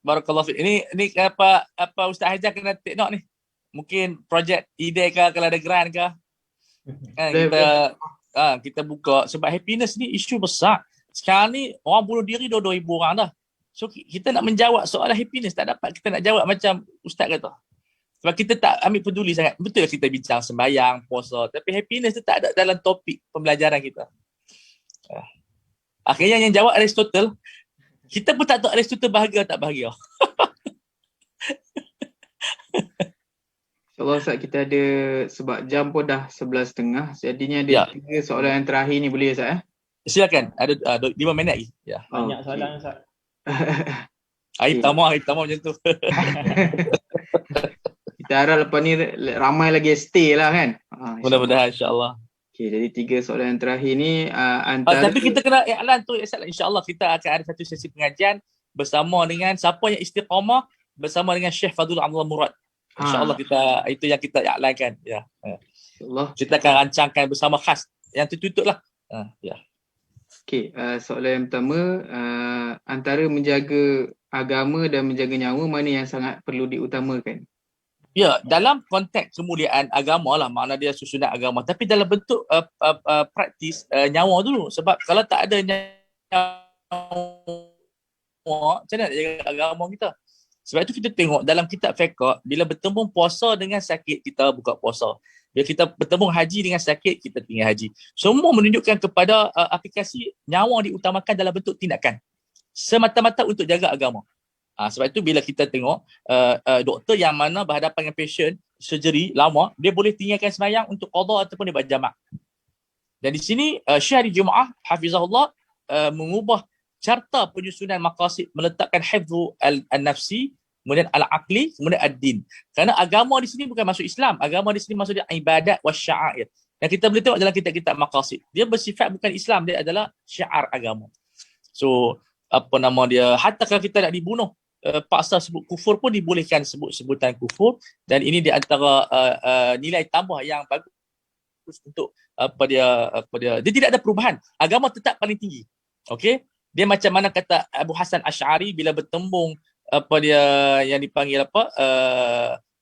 S1: Barakallahu fiik. Ini apa Ustaz Haizan kena tengok ni. Mungkin projek ide ke, kalau ada grant ke. Kita buka sebab happiness ni isu besar. Sekarang ni orang bunuh diri 2,000 orang dah. So kita nak menjawab soalan happiness tak dapat. Kita nak jawab macam Ustaz kata. Sebab kita tak ambil peduli sangat. Betul lah kita bincang sembahyang, puasa, tapi happiness tu tak ada dalam topik pembelajaran kita. Akhirnya yang jawab Aristotle, kita pun tak tahu Aristotle bahagia tak bahagia.
S3: InsyaAllah Ustaz, kita ada, sebab jam pun dah 11.30, jadinya ada 3 soalan yang terakhir ni, boleh Ustaz?
S1: Silakan, ada 5 minit lagi. Ya.
S2: Banyak soalan Ustaz.
S1: Aib tamah macam tu.
S3: Kita harap lepas ni ramai lagi stay lah kan.
S1: Mudah-mudahan insyaAllah.
S3: Okay, jadi 3 soalan yang terakhir ni antara...
S1: Tapi kita kena iklan tu, insyaAllah kita akan ada satu sesi pengajian bersama dengan siapa yang istiqamah, bersama dengan Syekh Fadul Abdullah Murad. InsyaAllah itu yang kita iklankan. Ya.
S3: InsyaAllah.
S1: Kita akan rancangkan bersama khas. Yang tertutup lah. Ya.
S3: Okay, soalan yang pertama, antara menjaga agama dan menjaga nyawa, mana yang sangat perlu diutamakan?
S1: Ya, dalam konteks kemuliaan agama lah, makna dia susunan agama. Tapi dalam bentuk praktis nyawa dulu. Sebab kalau tak ada nyawa, macam mana nak jaga agama kita? Sebab itu kita tengok dalam kitab fiqh, bila bertembung puasa dengan sakit, kita buka puasa. Bila kita bertembung haji dengan sakit, kita tinggal haji. Semua menunjukkan kepada aplikasi nyawa diutamakan dalam bentuk tindakan. Semata-mata untuk jaga agama. Sebab itu bila kita tengok doktor yang mana berhadapan dengan pasien, surgery lama, dia boleh tinggalkan sembahyang untuk qada ataupun dia buat jamak. Dan di sini Syekh hari Jumaah hafizahullah mengubah carta penyusunan maqasid, meletakkan hifzu al-nafsi, kemudian al-aqli, kemudian ad-din. Kerana agama di sini bukan masuk Islam, agama di sini masuk dia ibadat wa sya'air. Yang kita boleh tengok dalam kitab-kitab maqasid. Dia bersifat bukan Islam, dia adalah syiar agama. So apa nama dia, hatta kalau kita nak dibunuh, paksa sebut kufur pun dibolehkan sebut sebutan kufur, dan ini di antara nilai tambah yang bagus untuk dia tidak ada perubahan. Agama tetap paling tinggi. Okey, dia macam mana kata Abu Hasan Asy'ari bila bertembung yang dipanggil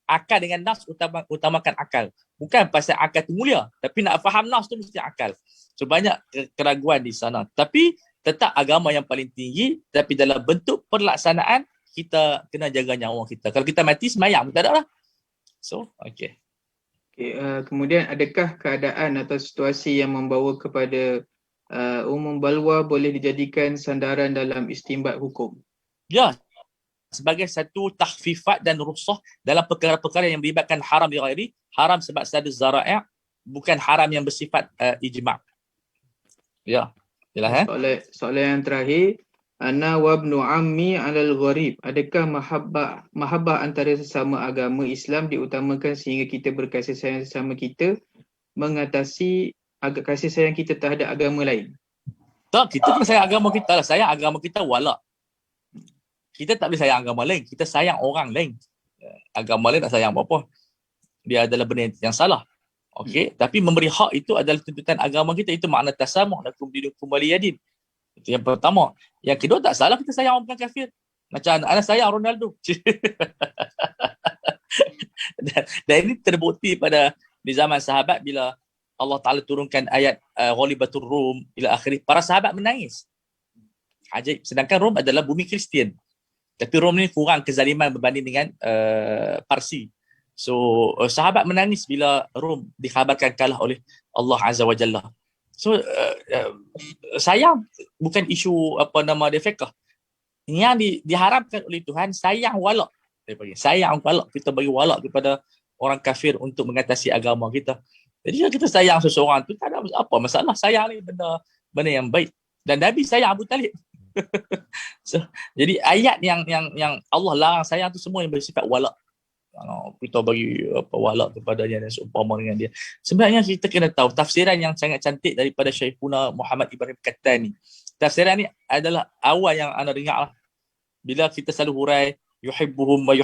S1: akal dengan nafs, utamakan akal. Bukan pasal akal tu mulia, tapi nak faham nafs tu mesti akal. So banyak keraguan di sana. Tapi tetap agama yang paling tinggi, tapi dalam bentuk pelaksanaan kita kena jaga nyawa kita. Kalau kita mati sembahyang pun tak ada lah. So, okey.
S3: Kemudian adakah keadaan atau situasi yang membawa kepada umum balwa boleh dijadikan sandaran dalam istinbat hukum?
S1: Ya, sebagai satu takhfifat dan rukhsah dalam perkara-perkara yang melibatkan haram di ghairi, haram sebab sada zara'i', bukan haram yang bersifat ijma'. Ya, jelas
S3: soalan yang terakhir, ana wa ibnu ammi 'alal gharib. Adakah mahabbah antara sesama agama Islam diutamakan sehingga kita berkasih sayang sesama kita mengatasi kasih sayang kita terhadap agama lain?
S1: Tak, kita kena sayang agama kita lah. Sayang agama kita wala. Kita tak boleh sayang agama lain, kita sayang orang lain. Agama lain tak sayang apa-apa. Dia adalah benda yang salah. Okey, tapi memberi hak itu adalah tuntutan agama kita. Itu makna tasamuh, lakum dinukum waliyadin. Itu yang pertama. Yang kedua, tak salah kita sayang orang bukan kafir. Macam anak sayang Ronaldo. dan ini terbukti di zaman sahabat bila Allah Ta'ala turunkan ayat Ghalibatur Rum ila akhirih. Para sahabat menangis. Ajaib. Sedangkan Rom adalah bumi Kristian. Tapi Rom ni kurang kezaliman berbanding dengan Parsi. So sahabat menangis bila Rom dikhabarkan kalah oleh Allah Azza wa Jalla. So sayang bukan isu fiqh. Yang diharapkan oleh Tuhan sayang walak. Sayang walak, kita bagi walak kepada orang kafir untuk mengatasi agama kita. Jadi kalau kita sayang seseorang tu tak ada apa masalah. Sayang ni benda yang baik. Dan Nabi sayang Abu Talib. So, jadi ayat yang Allah larang sayang tu semua yang bersifat walak. Kita bagi walak kepadanya dan seumpama dengan dia. Sebenarnya kita kena tahu tafsiran yang sangat cantik daripada Syekhuna Muhammad Ibrahim Kattani. Tafsiran ni adalah awal yang anda dengar lah. Bila kita selalu hurai yuhibbuhum wa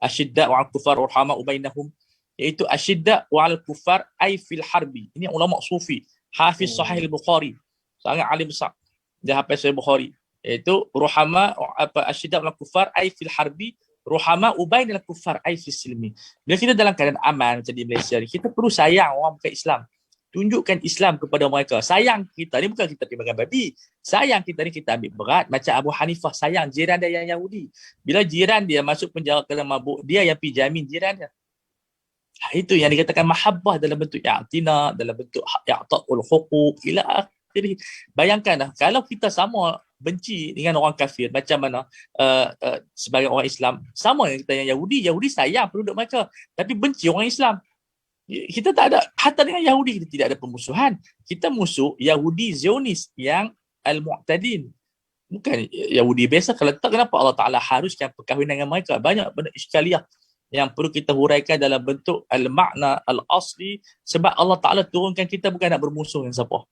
S1: asyidda wa al-kufar urhama bainahum, iaitu asyidda wa al-kufar ay fil harbi. Ini ulama sufi, hafiz sahih al-Bukhari, sangat alim besar, dia hafiz sahih Bukhari, iaitu ruhama asyidda wa al-kufar ay fil harbi ruhama bainal kufar ay fis silmi. Bila kita dalam keadaan aman macam di Malaysia ni, kita perlu sayang orang bukan Islam. Tunjukkan Islam kepada mereka. Sayang kita ni bukan kita pergi makan babi. Sayang kita ni kita ambil berat. Macam Abu Hanifah sayang jiran dia yang Yahudi. Bila jiran dia masuk penjara kerana mabuk, dia yang pergi jamin jiran dia. Itu yang dikatakan mahabbah dalam bentuk i'tina, dalam bentuk i'ta'ul huquq ila akhirih. Bayangkanlah kalau kita sama benci dengan orang kafir, macam mana sebagai orang Islam sama dengan kita yang Yahudi sayang penduduk mereka, tapi benci orang Islam. Kita tak ada, hatta dengan Yahudi kita tidak ada permusuhan. Kita musuh Yahudi Zionis yang al-mu'tadin, bukan Yahudi biasa. Kalau tak, kenapa Allah Ta'ala haruskan perkahwinan dengan mereka? Banyak benda iskaliah yang perlu kita huraikan dalam bentuk al-makna al-asli, sebab Allah Ta'ala turunkan kita bukan nak bermusuh dengan siapa.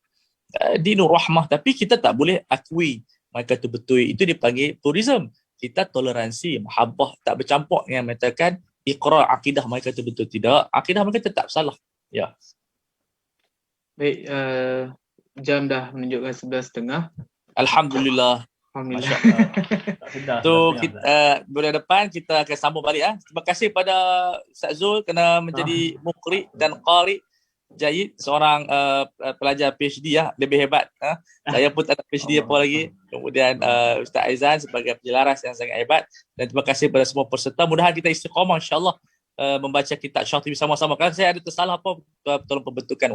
S1: Dinur rahmah, tapi kita tak boleh akui mereka tu betul. Itu dipanggil pluralism. Kita toleransi, mahabbah, tak bercampur dengan mengatakan iqrar akidah mereka tu betul. Tidak, akidah mereka tetap salah. Ya.
S3: Baik, jam dah menunjukkan 11.30.
S1: Alhamdulillah.
S3: Alhamdulillah.
S1: So kita bulan depan kita akan sambung balik. Terima kasih pada Ustaz Zul kerana menjadi muqri dan qari Jayid, seorang pelajar PhD lebih hebat. Saya pun tak ada PhD apa lagi. Kemudian Ustaz Aizan sebagai penjelaras yang sangat hebat. Dan terima kasih kepada semua peserta. Mudah-mudahan kita istiqamah insya-Allah membaca kitab Syatibi sama-sama. Kalau saya ada tersalah apa, tolong pembentukan.